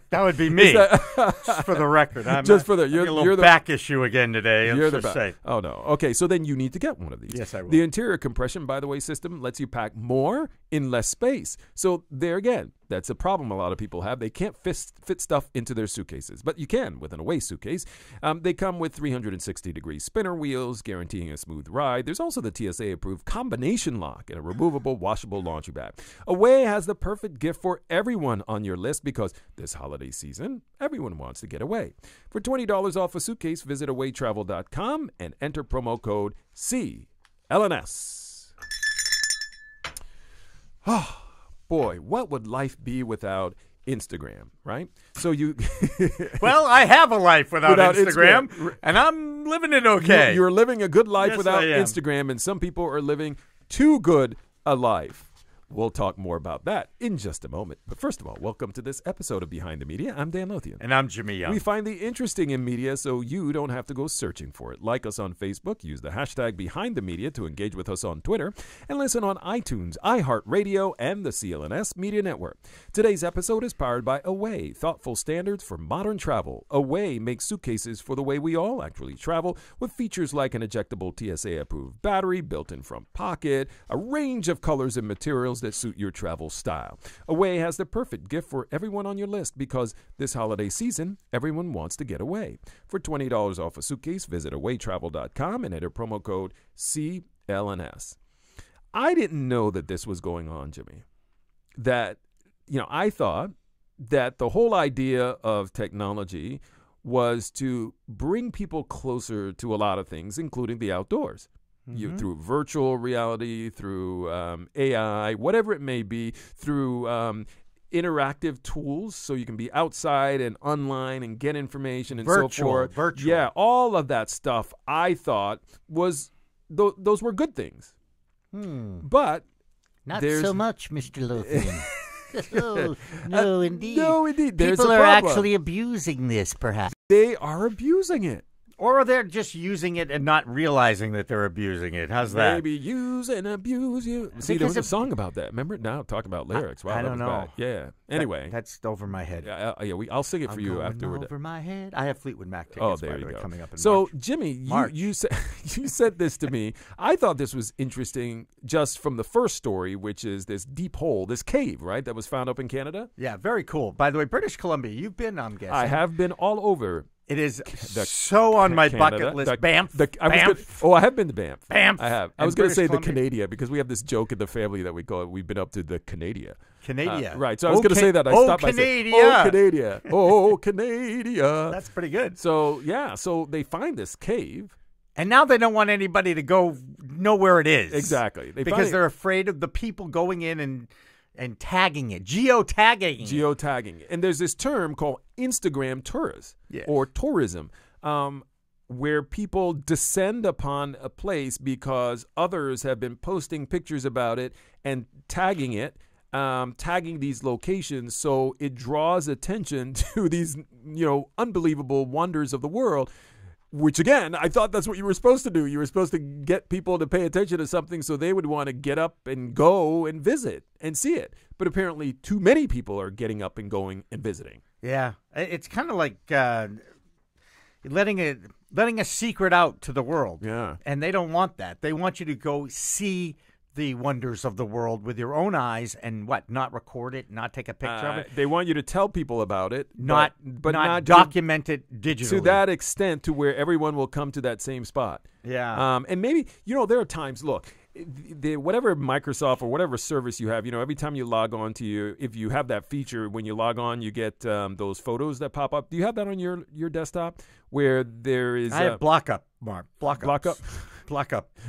S2: That would be me. Just for the record. You're a little back issue again today.
S1: You're the back. Oh, no. Okay, so then you need to get one of these.
S2: Yes, I will.
S1: The interior compression, by the way, system lets you pack more in less space. So there again, that's a problem a lot of people have. They can't fit stuff into their suitcases, but you can with an Away suitcase. They come with 360-degree spinner wheels, guaranteeing a smooth ride. There's also the TSA-approved combination lock and a removable, washable laundry bag. Away has the perfect gift for everyone on your list because this holiday season, everyone wants to get away. For $20 off a suitcase, visit awaytravel.com and enter promo code CLNS. Oh, boy, what would life be without Instagram, right? So you...
S2: Well, I have a life without Instagram, and I'm living it okay.
S1: You're living a good life
S2: Yes,
S1: without
S2: I am.
S1: Instagram, and some people are living too good a life. We'll talk more about that in just a moment. But first of all, welcome to this episode of Behind the Media. I'm Dan Lothian.
S2: And I'm Jimmy Young.
S1: We find the interesting in media so you don't have to go searching for it. Like us on Facebook, use the hashtag #BehindTheMedia to engage with us on Twitter, and listen on iTunes, iHeartRadio, and the CLNS Media Network. Today's episode is powered by Away, thoughtful standards for modern travel. Away makes suitcases for the way we all actually travel, with features like an ejectable TSA-approved battery, built-in front pocket, a range of colors and materials that suit your travel style. Away has the perfect gift for everyone on your list because this holiday season, everyone wants to get away. For $20 off a suitcase, visit awaytravel.com and enter promo code CLNS. I didn't know that this was going on, Jimmy. I thought that the whole idea of technology was to bring people closer to a lot of things, including the outdoors. Through virtual reality, through AI, whatever it may be, through interactive tools so you can be outside and online and get information and so forth.
S2: Virtual.
S1: Yeah, all of that stuff I thought was those were good things. But
S2: Not
S1: there's
S2: so much, Mr. Lothian. Oh, no, indeed.
S1: No, indeed. There's
S2: People
S1: a
S2: are
S1: problem.
S2: actually abusing this, perhaps.
S1: They are abusing it.
S2: Or they're just using it and not realizing that they're abusing it. How's that?
S1: Maybe use and abuse you. See, there was a song about that. Remember? Now talking about lyrics. Wow,
S2: I
S1: that
S2: don't
S1: was
S2: know.
S1: bad. Yeah. Anyway.
S2: That's over my head.
S1: I'll sing it for you
S2: going
S1: afterward.
S2: over my head. I have Fleetwood Mac tickets,
S1: Oh, there
S2: by the
S1: you
S2: way,
S1: go.
S2: coming up in
S1: So,
S2: March.
S1: Jimmy,
S2: March.
S1: you said this to me. I thought this was interesting just from the first story, which is this deep hole, this cave, right, that was found up in Canada.
S2: Yeah, very cool. By the way, British Columbia, you've been, I'm guessing.
S1: I have been all over.
S2: It is so on my
S1: Canada.
S2: bucket list. Banff.
S1: I have been to Banff.
S2: Banff.
S1: I have. I was going to say the Canada because we have this joke in the family that we call it. We've been up to the Canada.
S2: Canada.
S1: Right. So I was going to say that. I stopped by saying, "Oh, Canada. Oh, Canada."
S2: That's pretty good.
S1: So, yeah. So they find this cave.
S2: And now they don't want anybody to go know where it is.
S1: Exactly.
S2: Because they're afraid of the people going in and tagging it, geotagging.
S1: Geotagging. And there's this term called Instagram tourists or tourism, where people descend upon a place because others have been posting pictures about it and tagging it, tagging these locations, so it draws attention to these, unbelievable wonders of the world. Which, again, I thought that's what you were supposed to do. You were supposed to get people to pay attention to something so they would want to get up and go and visit and see it. But apparently too many people are getting up and going and visiting.
S2: Yeah. It's kind of like letting a secret out to the world.
S1: Yeah.
S2: And they don't want that. They want you to go see the wonders of the world with your own eyes and not record it, not take a picture of it.
S1: They want you to tell people about it,
S2: not document it digitally.
S1: To that extent to where everyone will come to that same spot.
S2: Yeah.
S1: And maybe, there are times, look, whatever Microsoft or whatever service you have, every time you log on to if you have that feature, when you log on, you get those photos that pop up. Do you have that on your desktop where there is...
S2: I have block up, Mark. Block up.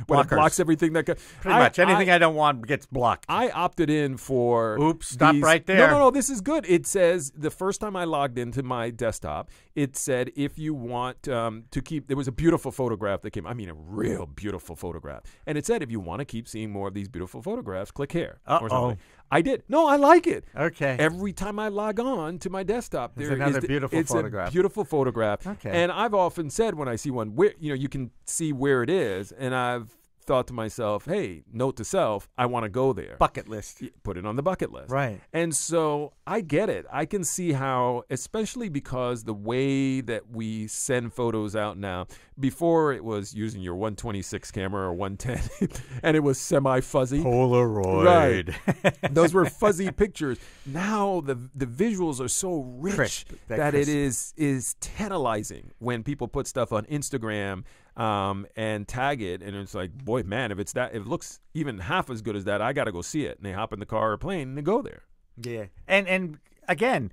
S1: When it blocks everything that...
S2: Pretty much. Anything I don't want gets blocked.
S1: I opted in for...
S2: Oops, stop right there.
S1: No, this is good. It says, the first time I logged into my desktop, it said if you want to keep... There was a beautiful photograph that came... I mean, a real beautiful photograph. And it said, if you want to keep seeing more of these beautiful photographs, click here. Or something. I did. No, I like it.
S2: Okay.
S1: Every time I log on to my desktop,
S2: there's another beautiful photograph.
S1: It's a beautiful photograph.
S2: Okay.
S1: And I've often said when I see one, where you can see where it is, and I've thought to myself, hey, note to self, I want to go there.
S2: Bucket list.
S1: Put it on the bucket list.
S2: Right.
S1: And so I get it. I can see how, especially because the way that we send photos out now, before it was using your 126 camera or 110, and it was semi-fuzzy.
S2: Polaroid.
S1: Right. Those were fuzzy pictures. Now the visuals are so rich
S2: crisp,
S1: that it is tantalizing when people put stuff on Instagram and tag it, and it's like, boy, man, if it looks even half as good as that, I got to go see it. And they hop in the car or plane and they go there.
S2: Yeah. And again,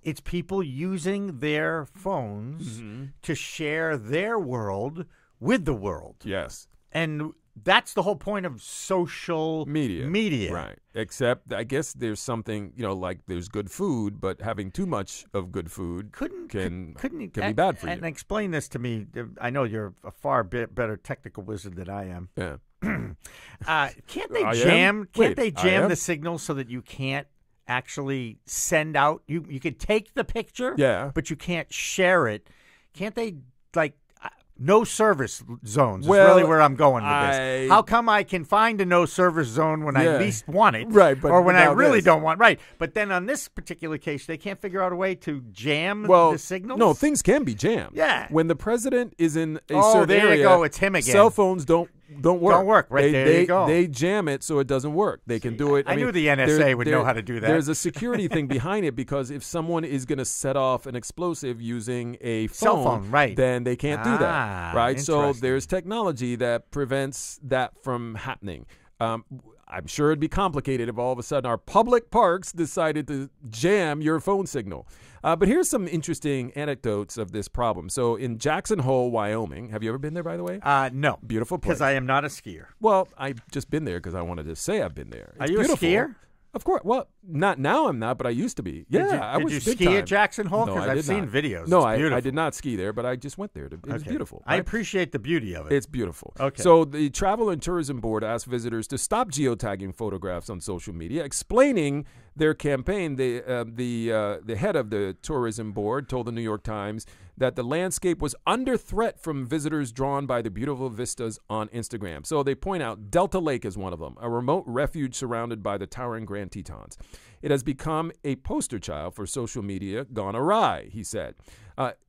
S2: it's people using their phones to share their world with the world.
S1: Yes.
S2: And that's the whole point of social media.
S1: Right. Except, I guess there's something, like there's good food, but having too much of good food can be bad for you.
S2: And explain this to me. I know you're a far better technical wizard than I am.
S1: Yeah.
S2: Can't they jam
S1: the
S2: signal so that you can't actually send out? You could take the picture, but you can't share it. Can't they, no service zones is really where I'm going with this. How come I can find a no service zone when I least want it,
S1: right? But
S2: or when I really don't want, right? But then on this particular case, they can't figure out a way to jam the signals.
S1: No, things can be jammed.
S2: Yeah.
S1: When the president is in a certain
S2: there
S1: area,
S2: you go. It's him again.
S1: Cell phones don't work.
S2: Don't work. Right, there you go.
S1: They jam it so it doesn't work. They can do it.
S2: I knew the NSA would know how to do that.
S1: There's a security thing behind it, because if someone is going to set off an explosive using a
S2: cell phone, right,
S1: then they can't do that. Right. So there's technology that prevents that from happening. I'm sure it'd be complicated if all of a sudden our public parks decided to jam your phone signal. But here's some interesting anecdotes of this problem. So in Jackson Hole, Wyoming, have you ever been there, by the way?
S2: No.
S1: Beautiful place.
S2: Because I am not a skier.
S1: Well, I've just been there because I wanted to say I've been there.
S2: Are you beautiful. A skier?
S1: Of course. Well, not now. I'm not, but I used to be. Yeah, I was.
S2: Did you
S1: big
S2: ski
S1: time.
S2: at Jackson Hole? Because
S1: No,
S2: I've seen
S1: not.
S2: videos.
S1: No,
S2: It's
S1: I did not ski there, but I just went there. It was beautiful.
S2: I
S1: right?
S2: appreciate the beauty of it.
S1: It's beautiful.
S2: Okay.
S1: So the Travel and Tourism Board asked visitors to stop geotagging photographs on social media, explaining their campaign. The head of the tourism board told the New York Times that the landscape was under threat from visitors drawn by the beautiful vistas on Instagram. So they point out Delta Lake is one of them, a remote refuge surrounded by the towering Grand Tetons. It has become a poster child for social media gone awry, he said.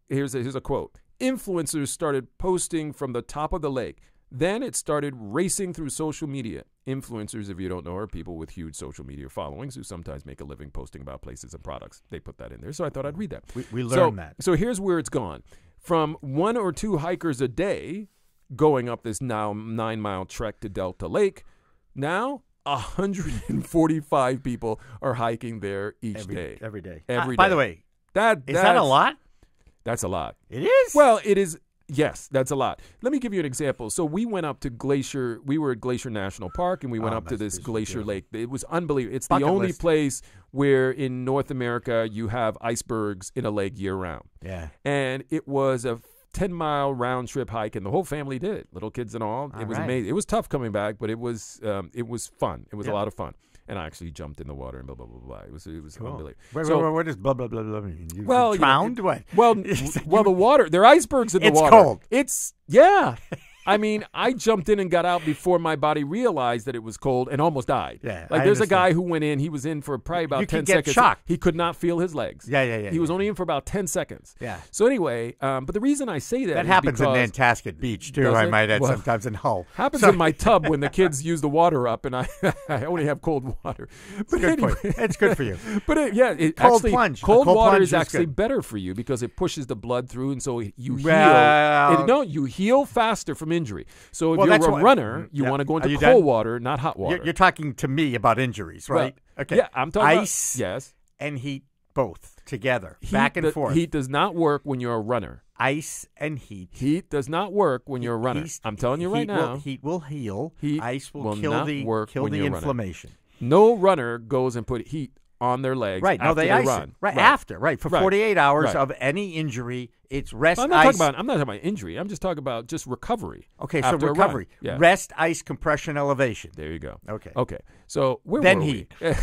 S1: Here's a quote. Influencers started posting from the top of the lake. Then it started racing through social media. Influencers, if you don't know, are people with huge social media followings who sometimes make a living posting about places and products. They put that in there, so I thought I'd read that.
S2: We learned that.
S1: So here's where it's gone. From 1 or 2 hikers a day going up this now 9-mile trek to Delta Lake, now 145 people are hiking there each day.
S2: Every day.
S1: Every day.
S2: By the way,
S1: is
S2: that a lot?
S1: That's a lot.
S2: It is?
S1: Well, it is. Yes, that's a lot. Let me give you an example. So we went up to Glacier. We were at Glacier National Park, and we went up to this Glacier Lake. It was unbelievable. It's the only place where in North America you have icebergs in a lake year-round.
S2: Yeah.
S1: And it was a 10-mile round-trip hike, and the whole family did it, little kids and all. It was amazing. It was tough coming back, but it was fun. It was a lot of fun. And I actually jumped in the water and blah, blah, blah, blah. It was
S2: cool.
S1: unbelievable.
S2: What does blah, blah, blah, blah mean? You drowned? What?
S1: Well, the water, there are icebergs in the water.
S2: It's cold.
S1: Yeah. I mean, I jumped in and got out before my body realized that it was cold and almost died.
S2: Yeah,
S1: like there's a guy who went in. He was in for probably about 10 seconds.
S2: Shocked.
S1: He could not feel his legs.
S2: Yeah.
S1: He was only in for about 10 seconds.
S2: Yeah.
S1: So anyway, but the reason I say that is
S2: happens in
S1: because
S2: Nantasket Beach too. I might add sometimes in Hull.
S1: Happens in my tub when the kids use the water up, and I only have cold water. But
S2: anyway, it's good for you.
S1: But
S2: cold plunge.
S1: Cold water
S2: plunge
S1: is actually
S2: good.
S1: better for you because it pushes the blood through, and so you heal. You heal faster from injury. So if you're a runner, you want to go into cold water, not hot water.
S2: You're talking to me about injuries, right?
S1: Well,
S2: okay.
S1: Yeah, I'm talking
S2: ice
S1: about
S2: and heat both together, back and forth.
S1: Heat does not work when you're a runner.
S2: Ice and heat.
S1: Heat does not work when you're a runner. I'm telling you right now.
S2: Heat will heal.
S1: Heat
S2: ice will
S1: kill
S2: the inflammation.
S1: No runner goes and put heat on their legs.
S2: Right. No, they ice
S1: run.
S2: It. Right. After. Right. For 48 hours of any injury, it's rest,
S1: I'm not talking about injury. I'm just talking about just recovery.
S2: Okay, so recovery.
S1: Yeah.
S2: Rest, ice, compression, elevation.
S1: There you go.
S2: Okay.
S1: So where
S2: then
S1: were
S2: heat.
S1: we?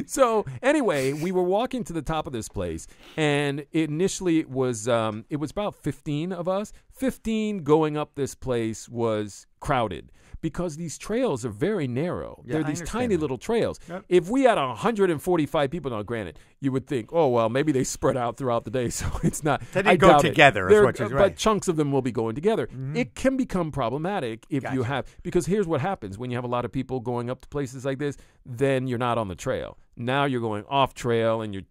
S1: So anyway, we were walking to the top of this place, and initially it was about 15 of us. 15 going up this place was crowded because these trails are very narrow.
S2: Yeah,
S1: They're these tiny little trails. Yep. If we had 145 people, now granted, you would think, oh, well, maybe they spread out throughout the day, so it's not.
S2: They go together as much as right.
S1: But chunks of them will be going together. Mm-hmm. It can become problematic if you have, because here's what happens when you have a lot of people going up to places like this, then you're not on the trail. Now you're going off trail and you're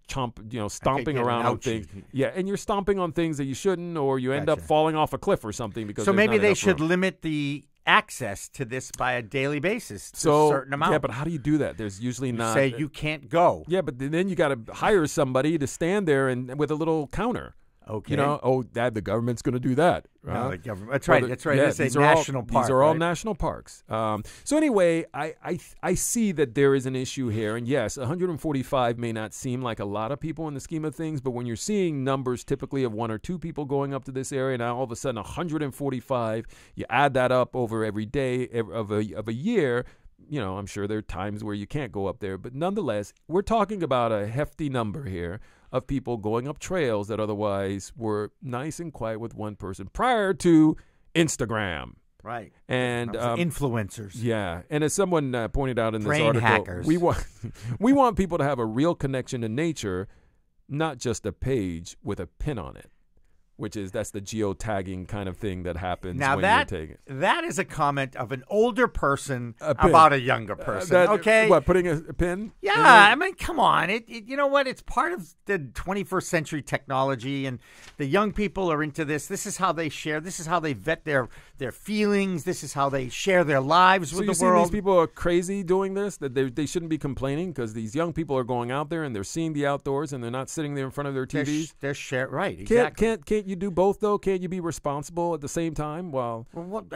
S1: stomping around on things. Yeah, and you're stomping on things that you shouldn't, or you end up falling off a cliff or something because.
S2: So maybe they should limit the access to this by a daily basis to a certain amount.
S1: Yeah, but how do you do that? There's usually not.
S2: Say you can't go.
S1: Yeah, but then you got to hire somebody to stand there and with a little counter.
S2: Okay.
S1: The government's going to do that.
S2: No, the government. That's right. That's right. Yeah, it's a national park.
S1: These are all national parks. So anyway, I see that there is an issue here, and yes, 145 may not seem like a lot of people in the scheme of things, but when you're seeing numbers typically of 1 or 2 people going up to this area, now all of a sudden 145, you add that up over every day of a year. I'm sure there are times where you can't go up there, but nonetheless, we're talking about a hefty number here of people going up trails that otherwise were nice and quiet with one person prior to Instagram.
S2: Right.
S1: And
S2: influencers.
S1: Yeah. And as someone pointed out in this
S2: brain
S1: article,
S2: hackers.
S1: we want people to have a real connection to nature, not just a page with a pin on it. That's the geotagging kind of thing that happens when you're taking.
S2: That is a comment of an older person about a younger person. Okay,
S1: what, putting a pin?
S2: Yeah, I mean, come on. You know what? It's part of the 21st century technology, and the young people are into this. This is how they share. This is how they vet their feelings. This is how they share their lives with the world.
S1: So you see these people are crazy doing this, that they shouldn't be complaining because these young people are going out there and they're seeing the outdoors and they're not sitting there in front of their TVs.
S2: They're right, exactly.
S1: Can't you do both, though? Can't you be responsible at the same time? Well,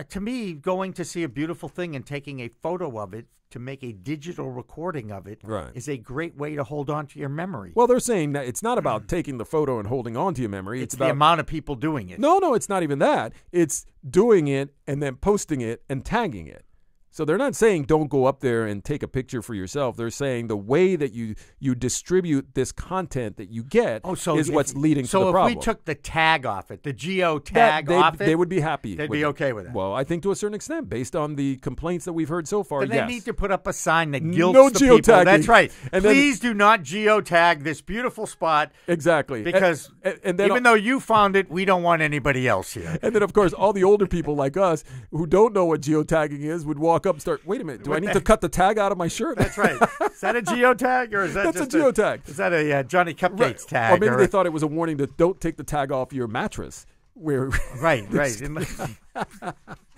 S2: to me, going to see a beautiful thing and taking a photo of it to make a digital recording of it is a great way to hold on to your memory.
S1: Well, they're saying that it's not about taking the photo and holding on to your memory.
S2: It's
S1: about
S2: the amount of people doing it.
S1: No, it's not even that. It's doing it and then posting it and tagging it. So they're not saying don't go up there and take a picture for yourself. They're saying the way that you distribute this content that you get is what's leading to the problem.
S2: So if we took the tag off it, the geo tag off it,
S1: they would be happy.
S2: They'd be okay with it.
S1: Well, I think to a certain extent, based on the complaints that we've heard so far,
S2: then
S1: yes.
S2: they need to put up a sign that guilts
S1: no
S2: the people.
S1: geotagging.
S2: That's right.
S1: And
S2: Please do not geotag this beautiful spot.
S1: Exactly.
S2: Because
S1: and then,
S2: even though you found it, we don't want anybody else here.
S1: And then, of course, all the older people like us who don't know what geotagging is would walk up and start, wait a minute. Do I need to cut the tag out of my shirt?
S2: That's right. Is that a geotag or is that
S1: That's
S2: just
S1: a geotag?
S2: Is that a Johnny Cupcakes tag?
S1: Or maybe they thought it was a warning to don't take the tag off your mattress.
S2: Right. You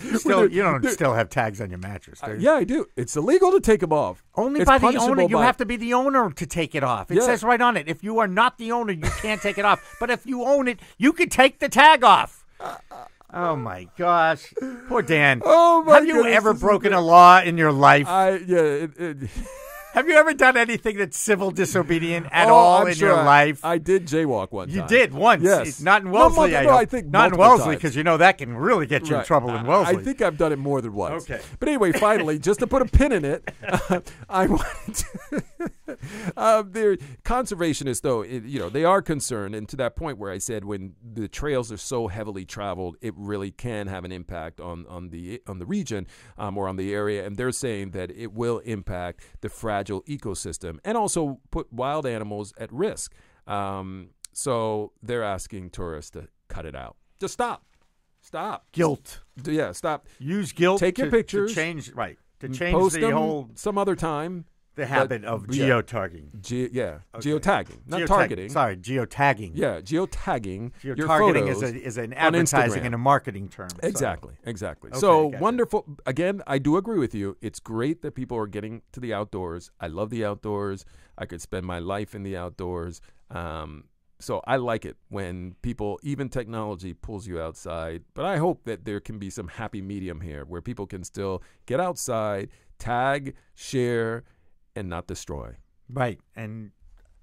S2: don't still have tags on your mattress, do you?
S1: Yeah, I do. It's illegal to take them off.
S2: Only by the owner. You have to be the owner to take it off. It says right on it. If you are not the owner, you can't take it off. But if you own it, you can take the tag off. Oh, my gosh. Poor Dan.
S1: Oh, my
S2: Have you ever broken a law in your life? Have you ever done anything that's civil disobedient at all in your life?
S1: I did jaywalk one time.
S2: You did once.
S1: Yes.
S2: Not in Wellesley.
S1: I think
S2: not in Wellesley, because you know that can really get you in trouble in Wellesley.
S1: I think I've done it more than once.
S2: Okay.
S1: But anyway, finally, just to put a pin in it, I wanted to. They're conservationists, though, they are concerned, and to that point where I said when the trails are so heavily traveled, it really can have an impact on the region or on the area, and they're saying that it will impact the fragile ecosystem and also put wild animals at risk. So they're asking tourists to cut it out. Just stop.
S2: Guilt.
S1: Yeah, stop.
S2: Use guilt.
S1: Take your pictures.
S2: To change
S1: post
S2: the
S1: them
S2: whole
S1: some other time.
S2: The habit of geotagging.
S1: Geotagging, not targeting.
S2: Sorry, geotagging.
S1: Yeah, geotagging.
S2: Geotargeting is an advertising and a marketing term.
S1: Exactly.
S2: Okay,
S1: so
S2: gotcha.
S1: Wonderful. Again, I do agree with you. It's great that people are getting to the outdoors. I love the outdoors. I could spend my life in the outdoors. So I like it when people, even technology, pulls you outside. But I hope that there can be some happy medium here where people can still get outside, tag, share, and not destroy.
S2: Right. And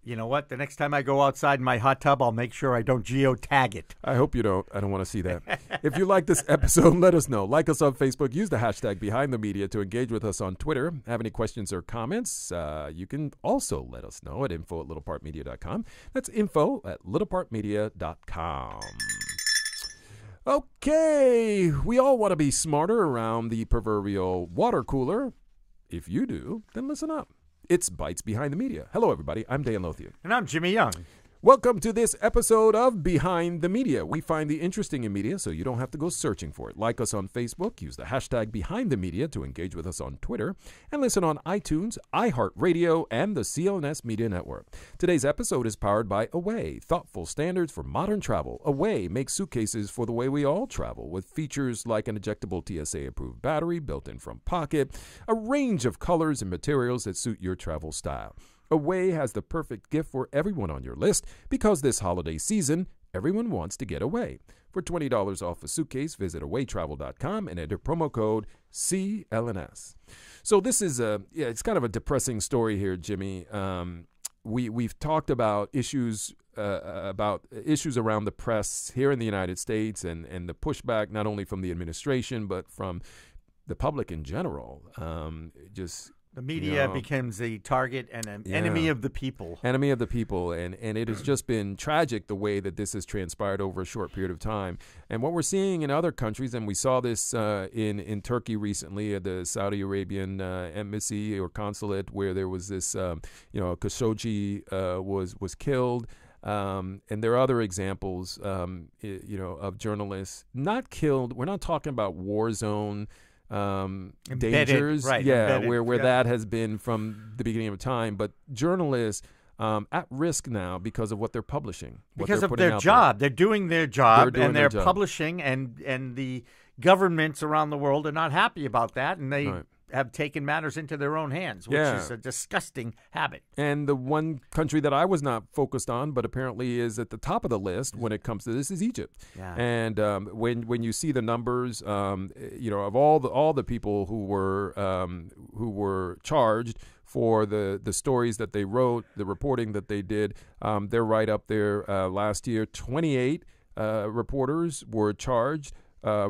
S2: you know what? The next time I go outside in my hot tub, I'll make sure I don't geotag it.
S1: I hope you don't. I don't want to see that. If you like this episode, let us know. Like us on Facebook. Use the hashtag #BehindTheMedia to engage with us on Twitter. Have any questions or comments? You can also let us know at info@littlepartmedia.com. That's info@littlepartmedia.com. Okay. We all want to be smarter around the proverbial water cooler. If you do, then listen up. It's Bites Behind the Media. Hello, everybody. I'm Dan Lothian.
S2: And I'm Jimmy Young.
S1: Welcome to this episode of Behind the Media. We find the interesting in media so you don't have to go searching for it. Like us on Facebook, use the hashtag #BehindTheMedia to engage with us on Twitter, and listen on iTunes, iHeartRadio, and the CLNS Media Network. Today's episode is powered by Away, thoughtful standards for modern travel. Away makes suitcases for the way we all travel, with features like an ejectable TSA-approved battery built in from pocket, a range of colors and materials that suit your travel style. Away has the perfect gift for everyone on your list because this holiday season, everyone wants to get away. For $20 off a suitcase, visit awaytravel.com and enter promo code CLNS. So this is it's kind of a depressing story here, Jimmy. We've talked about issues around the press here in the United States and the pushback not only from the administration but from the public in general.
S2: The media becomes a target and an enemy of the people.
S1: Enemy of the people. And it has just been tragic the way that this has transpired over a short period of time. And what we're seeing in other countries, and we saw this in Turkey recently at the Saudi Arabian embassy or consulate where there was this, Khashoggi was killed. And there are other examples, of journalists not killed. We're not talking about war zone dangers, where that has been from the beginning of time, but journalists at risk now because of what they're publishing,
S2: because of their job. They're doing their job, and they're publishing, and the governments around the world are not happy about that, and they have taken matters into their own hands, which is a disgusting habit.
S1: And the one country that I was not focused on, but apparently is at the top of the list when it comes to this, is Egypt.
S2: Yeah.
S1: And when you see the numbers, of all the people who were charged for the stories that they wrote, the reporting that they did, they're right up there. Last year, 28 reporters were charged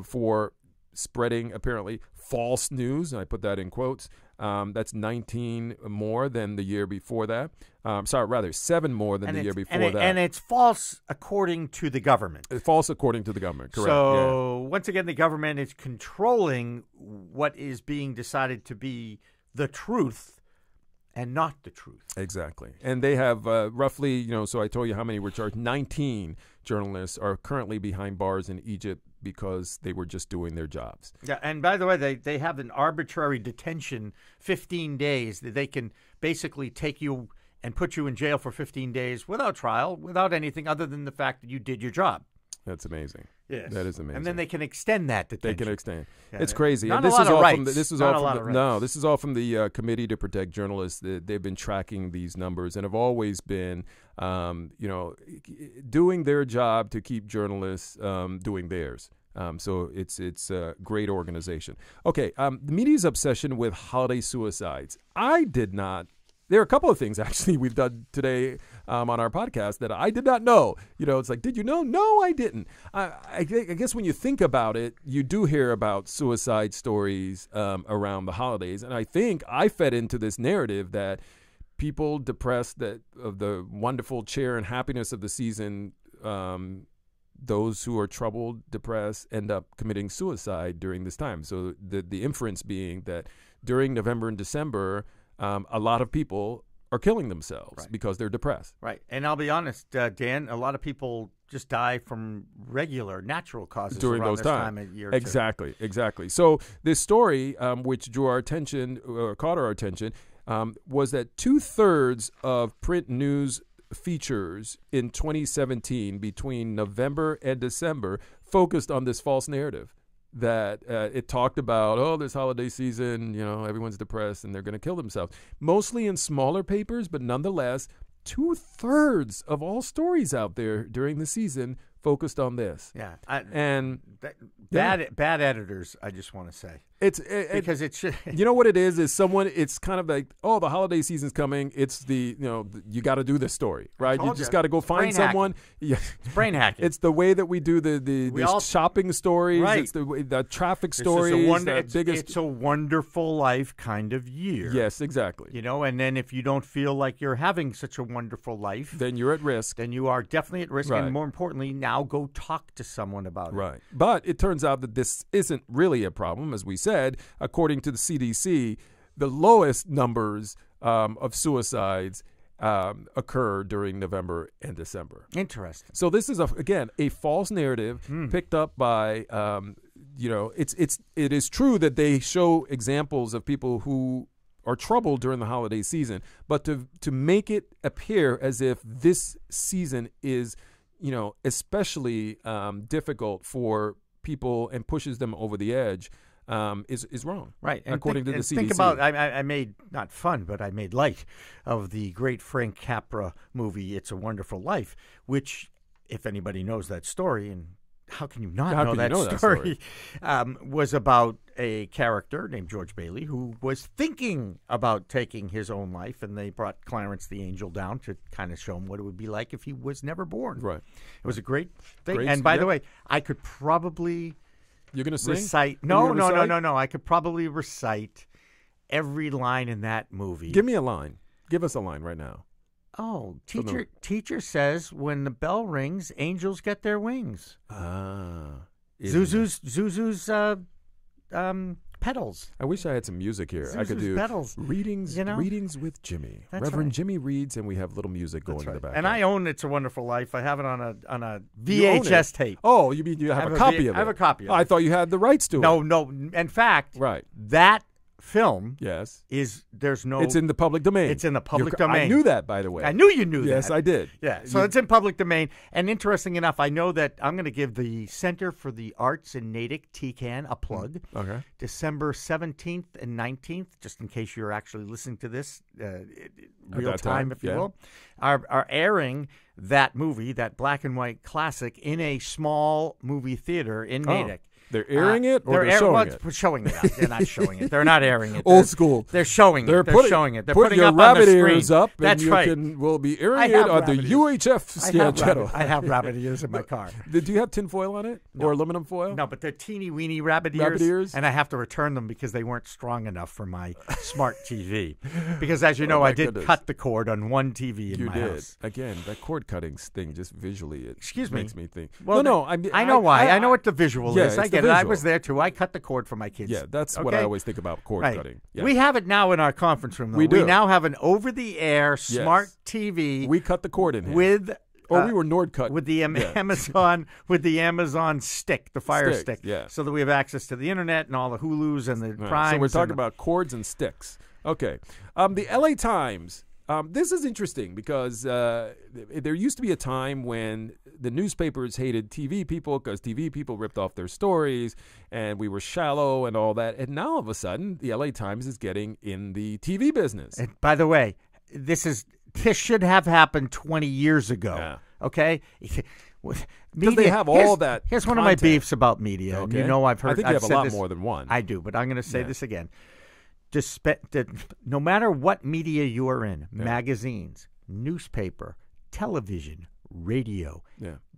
S1: for spreading apparently false news, and I put that in quotes. That's 19 more than the year before that. 7 more than the year before that.
S2: And it's false according to the government.
S1: False according to the government, correct.
S2: So, once again, the government is controlling what is being decided to be the truth and not the truth.
S1: Exactly. And they have roughly, so I told you how many were charged. 19 journalists are currently behind bars in Egypt because they were just doing their jobs.
S2: Yeah, and by the way, they have an arbitrary detention, 15 days, that they can basically take you and put you in jail for 15 days without trial, without anything other than the fact that you did your job.
S1: That's amazing.
S2: Yes.
S1: That is amazing.
S2: And then they can extend that detention.
S1: They can extend.
S2: Yeah,
S1: it's crazy.
S2: Not
S1: and this
S2: a lot
S1: is
S2: of
S1: all
S2: rights.
S1: from this is
S2: Not
S1: all
S2: a lot
S1: from
S2: of
S1: the,
S2: rights.
S1: no. This is all from the Committee to Protect Journalists. They've been tracking these numbers and have always been, doing their job to keep journalists doing theirs. So it's a great organization. Okay, the media's obsession with holiday suicides. I did not. There are a couple of things, actually, we've done today on our podcast that I did not know. It's like, did you know? No, I didn't. I guess when you think about it, you do hear about suicide stories around the holidays. And I think I fed into this narrative that people depressed of the wonderful cheer and happiness of the season, those who are troubled, depressed, end up committing suicide during this time. So the inference being that during November and December, a lot of people are killing themselves because they're depressed.
S2: Right. And I'll be honest, Dan, a lot of people just die from regular, natural causes
S1: during
S2: around
S1: those
S2: this
S1: times.
S2: time of year.
S1: Exactly. So this story, which drew our attention, or caught our attention, was that 2/3 of print news features in 2017 between November and December focused on this false narrative that it talked about, this holiday season, everyone's depressed and they're going to kill themselves. Mostly in smaller papers, but nonetheless, 2/3 of all stories out there during the season focused on this.
S2: Yeah. Bad editors, I just want to say. Because it should.
S1: You know what it is someone, it's kind of like, the holiday season's coming. It's you got to do this story, right? You just got to go find someone.
S2: Yeah. It's brain hacking.
S1: It's the way that we do the shopping stories.
S2: Right.
S1: It's the traffic stories.
S2: It's a wonderful life kind of year.
S1: Yes, exactly.
S2: And then if you don't feel like you're having such a wonderful life,
S1: then you're at risk.
S2: Then you are definitely at risk.
S1: Right.
S2: And more importantly, now go talk to someone about it.
S1: Right. But it turns out that this isn't really a problem, as we said. According to the CDC, the lowest numbers of suicides occur during November and December.
S2: Interesting.
S1: So this is again a false narrative picked up by it is true that they show examples of people who are troubled during the holiday season, but to make it appear as if this season is especially difficult for people and pushes them over the edge is wrong.
S2: Right. And
S1: according to the CDC.
S2: Think about, I made, not fun, but I made light of the great Frank Capra movie, It's a Wonderful Life, which, if anybody knows that story, and how can you not know that story? Was about a character named George Bailey who was thinking about taking his own life, and they brought Clarence the Angel down to kind of show him what it would be like if he was never born.
S1: Right.
S2: It was a great thing. And by the way, I could probably...
S1: You're going to sing?
S2: Recite. No. I could probably recite every line in that movie.
S1: Give me a line. Give us a line right now.
S2: Oh, teacher says when the bell rings, angels get their wings. Zuzu's pedals.
S1: I wish I had some music here. I could do
S2: pedals.
S1: Readings with Jimmy.
S2: That's
S1: Reverend
S2: right.
S1: Jimmy reads, and we have little music going in the background.
S2: And I own It's a Wonderful Life. I have it on a VHS tape.
S1: Oh, you mean you have a copy of it?
S2: I have a copy of it.
S1: I thought you had the rights to it.
S2: No. In fact,
S1: right.
S2: That film
S1: Yes.
S2: there's no.
S1: It's in the public domain.
S2: It's in the public domain.
S1: I knew that, by the way.
S2: I knew you knew that.
S1: Yes, I did.
S2: Yeah, so it's in public domain. And interesting enough, I know that I'm going to give the Center for the Arts in Natick, TCAN, a plug.
S1: Okay.
S2: December 17th and 19th, just in case you're actually listening to this real time, if you will, are airing that movie, that black and white classic, in a small movie theater in Natick.
S1: They're airing it, or they're showing it?
S2: Showing it. They're not showing it. They're not airing it.
S1: Old school.
S2: They're showing it. They're showing it. They're
S1: put
S2: putting
S1: your
S2: up
S1: rabbit
S2: on the screen.
S1: ears up,
S2: That's
S1: and
S2: right.
S1: We'll be airing it on the UHF channel.
S2: I have rabbit ears in my car.
S1: Do you have tin foil on it or aluminum foil?
S2: No, but they're teeny weeny rabbit ears, and I have to return them because they weren't strong enough for my smart TV. Because as you know, I did cut the cord on one TV in my house.
S1: Again, that cord cutting thing, just visually, makes me think.
S2: Well, I know why. I know what the visual is. I get it. I was there too. I cut the cord for my kids.
S1: Yeah, that's what I always think about cord cutting. Yeah.
S2: We have it now in our conference room, though.
S1: We do.
S2: We now have an over-the-air smart TV.
S1: We cut the cord in here.
S2: With
S1: we were Nord cut
S2: with the Amazon stick, the Fire Stick, so that we have access to the internet and all the Hulus and the Primes.
S1: So we're talking about cords and sticks. Okay, the LA Times. This is interesting because there used to be a time when the newspapers hated TV people because TV people ripped off their stories and we were shallow and all that. And now all of a sudden, the LA Times is getting in the TV business.
S2: And by the way, this should have happened 20 years ago.
S1: Yeah.
S2: Okay?
S1: Because they have all that.
S2: Here's one
S1: content.
S2: of my beefs about media.
S1: Okay.
S2: And I've heard.
S1: I think you have a lot more than one.
S2: I do, but I'm going to say this again. No matter what media you are in, magazines, newspaper, television, radio,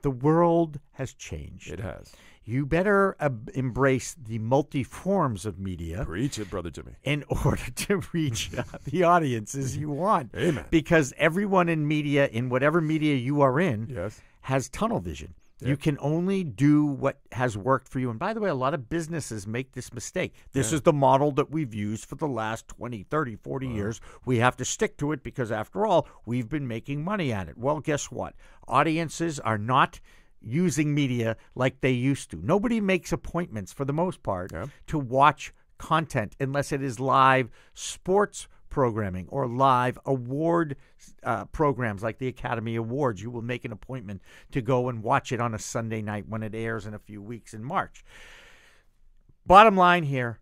S2: the world has changed.
S1: It has.
S2: You better embrace the multi-forms of media.
S1: Preach it, Brother Jimmy.
S2: In order to reach the audiences you want.
S1: Amen.
S2: Because everyone in media, in whatever media you are in, has tunnel vision.
S1: Yeah.
S2: You can only do what has worked for you. And by the way, a lot of businesses make this mistake. This is the model that we've used for the last 20, 30, 40 years. We have to stick to it because, after all, we've been making money at it. Well, guess what? Audiences are not using media like they used to. Nobody makes appointments, for the most part, to watch content unless it is live sports programming or live award programs like the Academy Awards. You will make an appointment to go and watch it on a Sunday night when it airs in a few weeks in March. Bottom line here,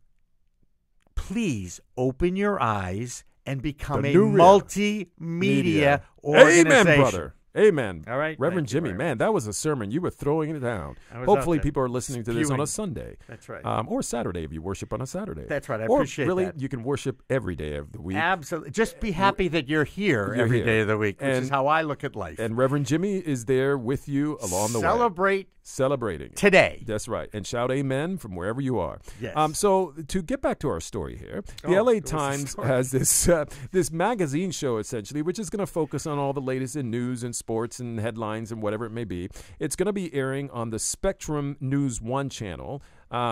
S2: please open your eyes and become a multimedia organization.
S1: Amen, brother. Amen.
S2: All right.
S1: Reverend Jimmy, man, that was a sermon. You were throwing it down. Hopefully people are listening to this on a Sunday.
S2: That's right.
S1: Or Saturday if you worship on a Saturday.
S2: That's right. I appreciate
S1: really,
S2: that.
S1: you can worship every day of the week.
S2: Absolutely. Just be happy that you're here every day of the week, which is how I look at life.
S1: And Reverend Jimmy is there with you along the way. Celebrating.
S2: Today.
S1: That's right. And shout amen from wherever you are.
S2: Yes.
S1: So to get back to our story here, the LA Times has this magazine show, essentially, which is going to focus on all the latest in news and sports and headlines and whatever it may be. It's going to be airing on the Spectrum News 1 channel,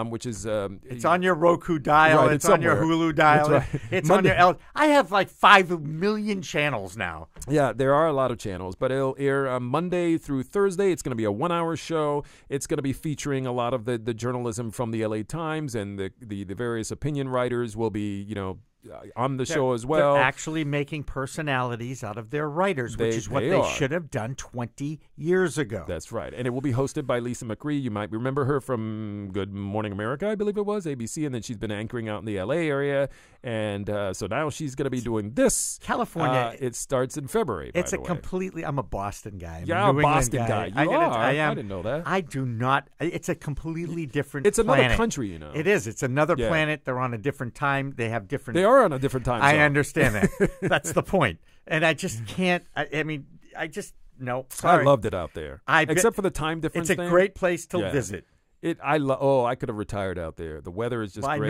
S1: which is...
S2: it's on your Roku dial.
S1: Right,
S2: it's on your Hulu dial.
S1: That's right.
S2: It's on your... I have like 5 million channels now.
S1: Yeah, there are a lot of channels, but it'll air Monday through Thursday. It's going to be a 1-hour show. It's going to be featuring a lot of the journalism from the LA Times, and the various opinion writers will be, on the show as well.
S2: They're actually making personalities out of their writers, which is what they should have done 20 years ago.
S1: That's right. And it will be hosted by Lisa McCree. You might remember her from Good Morning America, I believe it was, ABC, and then she's been anchoring out in the LA area. And so now she's going to be doing this.
S2: California.
S1: It starts in February,
S2: It's a completely... I'm a Boston guy.
S1: I'm a Boston guy. You are?
S2: I am.
S1: I didn't know that.
S2: I do not. It's a completely different
S1: It's
S2: planet.
S1: another country,
S2: It is. It's another planet. They're on a different time. They have different...
S1: They are on a different time zone.
S2: I understand that. That's the point. And I just can't... No. Sorry.
S1: I loved it out there. Except for the time difference
S2: It's a great place to visit.
S1: I could have retired out there. The weather is just great.
S2: I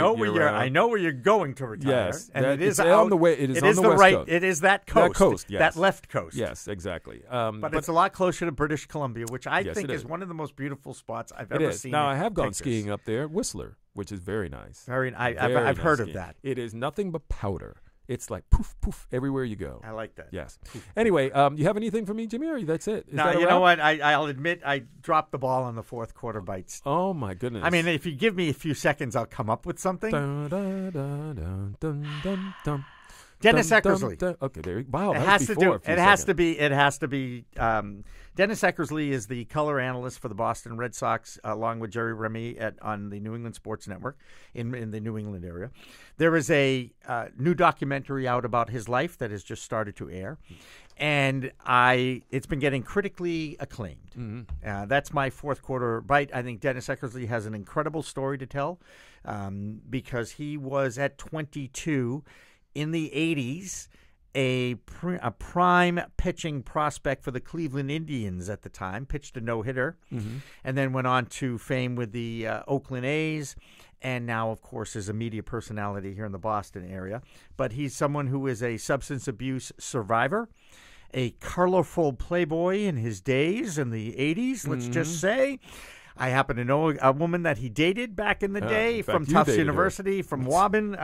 S2: know where you're going to retire.
S1: Yes,
S2: and it is
S1: on the way. It is on the west coast.
S2: It is that coast.
S1: That coast, yes.
S2: That left coast.
S1: Yes, exactly.
S2: But it's a lot closer to British Columbia, which I think is one of the most beautiful spots I've ever seen.
S1: Now I have gone skiing up there, Whistler, which is very nice.
S2: I've heard of that.
S1: It is nothing but powder. It's like poof, poof, everywhere you go.
S2: I like that.
S1: Yes. Anyway, you have anything for me, Jimmy, or that's it?
S2: No, you know what? I'll admit I dropped the ball on the fourth quarter bites.
S1: Oh, my goodness.
S2: I mean, if you give me a few seconds, I'll come up with something.
S1: Dun, dun, dun, dun. dum, dum.
S2: Dennis
S1: Dum, dum,
S2: Eckersley.
S1: dum. Okay, there. Wow,
S2: It
S1: that
S2: has
S1: was
S2: to
S1: before
S2: do.
S1: a few
S2: It has
S1: seconds.
S2: to be. It has to be. Dennis Eckersley is the color analyst for the Boston Red Sox, along with Jerry Remy on the New England Sports Network in the New England area. There is a new documentary out about his life that has just started to air, and it's been getting critically acclaimed.
S1: Mm-hmm.
S2: That's my fourth quarter bite. I think Dennis Eckersley has an incredible story to tell because he was at 22 in the 80s. A prime pitching prospect for the Cleveland Indians at the time, pitched a no-hitter, and then went on to fame with the Oakland A's, and now, of course, is a media personality here in the Boston area. But he's someone who is a substance abuse survivor, a colorful playboy in his days in the 80s, let's just say. I happen to know a woman that he dated back in the day
S1: in fact,
S2: from
S1: you
S2: Tufts
S1: dated
S2: University, from Waubun.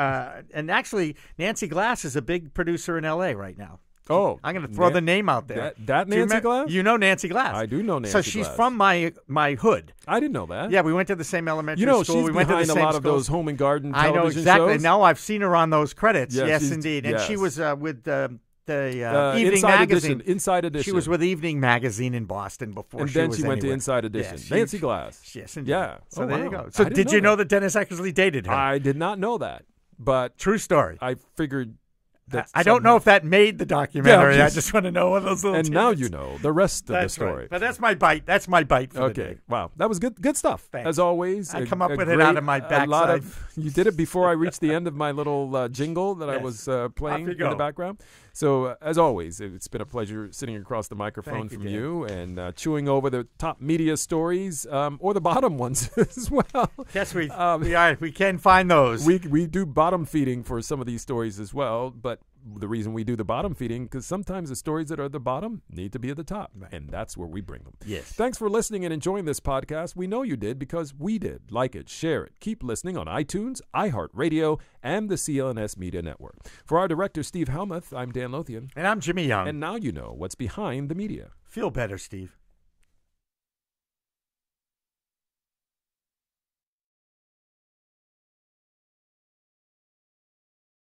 S2: And actually, Nancy Glass is a big producer in L.A. right now.
S1: Oh,
S2: I'm going to throw the name out there.
S1: That
S2: Do you
S1: Nancy Glass?
S2: You know Nancy Glass.
S1: I do know Nancy
S2: So she's
S1: Glass.
S2: from my hood.
S1: I didn't know that.
S2: Yeah, we went to the same elementary
S1: You know,
S2: school.
S1: she's
S2: We went to the
S1: behind a
S2: same
S1: lot of
S2: schools.
S1: those home and garden
S2: I
S1: television
S2: know exactly.
S1: shows.
S2: Now I've seen her on those credits.
S1: Yeah,
S2: yes,
S1: she's-
S2: indeed. And
S1: yes.
S2: she was with the Evening
S1: Inside
S2: Magazine.
S1: Edition. Inside Edition.
S2: She was with Evening Magazine in Boston before
S1: and
S2: she
S1: then
S2: was
S1: she went to
S2: anywhere.
S1: Inside Edition.
S2: Yeah, she-
S1: Nancy Glass.
S2: Yes, indeed.
S1: Yeah.
S2: So
S1: Oh,
S2: there you
S1: wow.
S2: go. So
S1: I didn't
S2: did you
S1: know
S2: know that Dennis Eckersley dated her?
S1: I did not know that, but
S2: True story.
S1: I figured that
S2: I don't know if that made the documentary.
S1: Yeah,
S2: I just want to know what those little
S1: And now
S2: tidbits.
S1: you know the rest of the
S2: That's
S1: story.
S2: right. But that's my bite. That's my bite for the
S1: Okay.
S2: day.
S1: Wow. That was good stuff.
S2: Thanks.
S1: As always.
S2: I come up with it out of my
S1: A lot
S2: backside.
S1: you did it before I reached the end of my little jingle that I
S2: Yes.
S1: was playing
S2: you
S1: in
S2: go.
S1: the background. So, as always, it's been a pleasure sitting across the microphone
S2: Thank you,
S1: from
S2: Dan.
S1: you and chewing over the top media stories or the bottom ones as well.
S2: Yes, we are. We can find those.
S1: We do bottom feeding for some of these stories as well, but the reason we do the bottom feeding because sometimes the stories that are at the bottom need to be at the top, and that's where we bring them.
S2: Yes.
S1: Thanks for listening and enjoying this podcast. We know you did because we did. Like it, share it. Keep listening on iTunes, iHeartRadio, and the CLNS Media Network. For our director, Steve Helmuth, I'm Dan Lothian.
S2: And I'm Jimmy Young.
S1: And now you know what's behind the media.
S2: Feel better, Steve.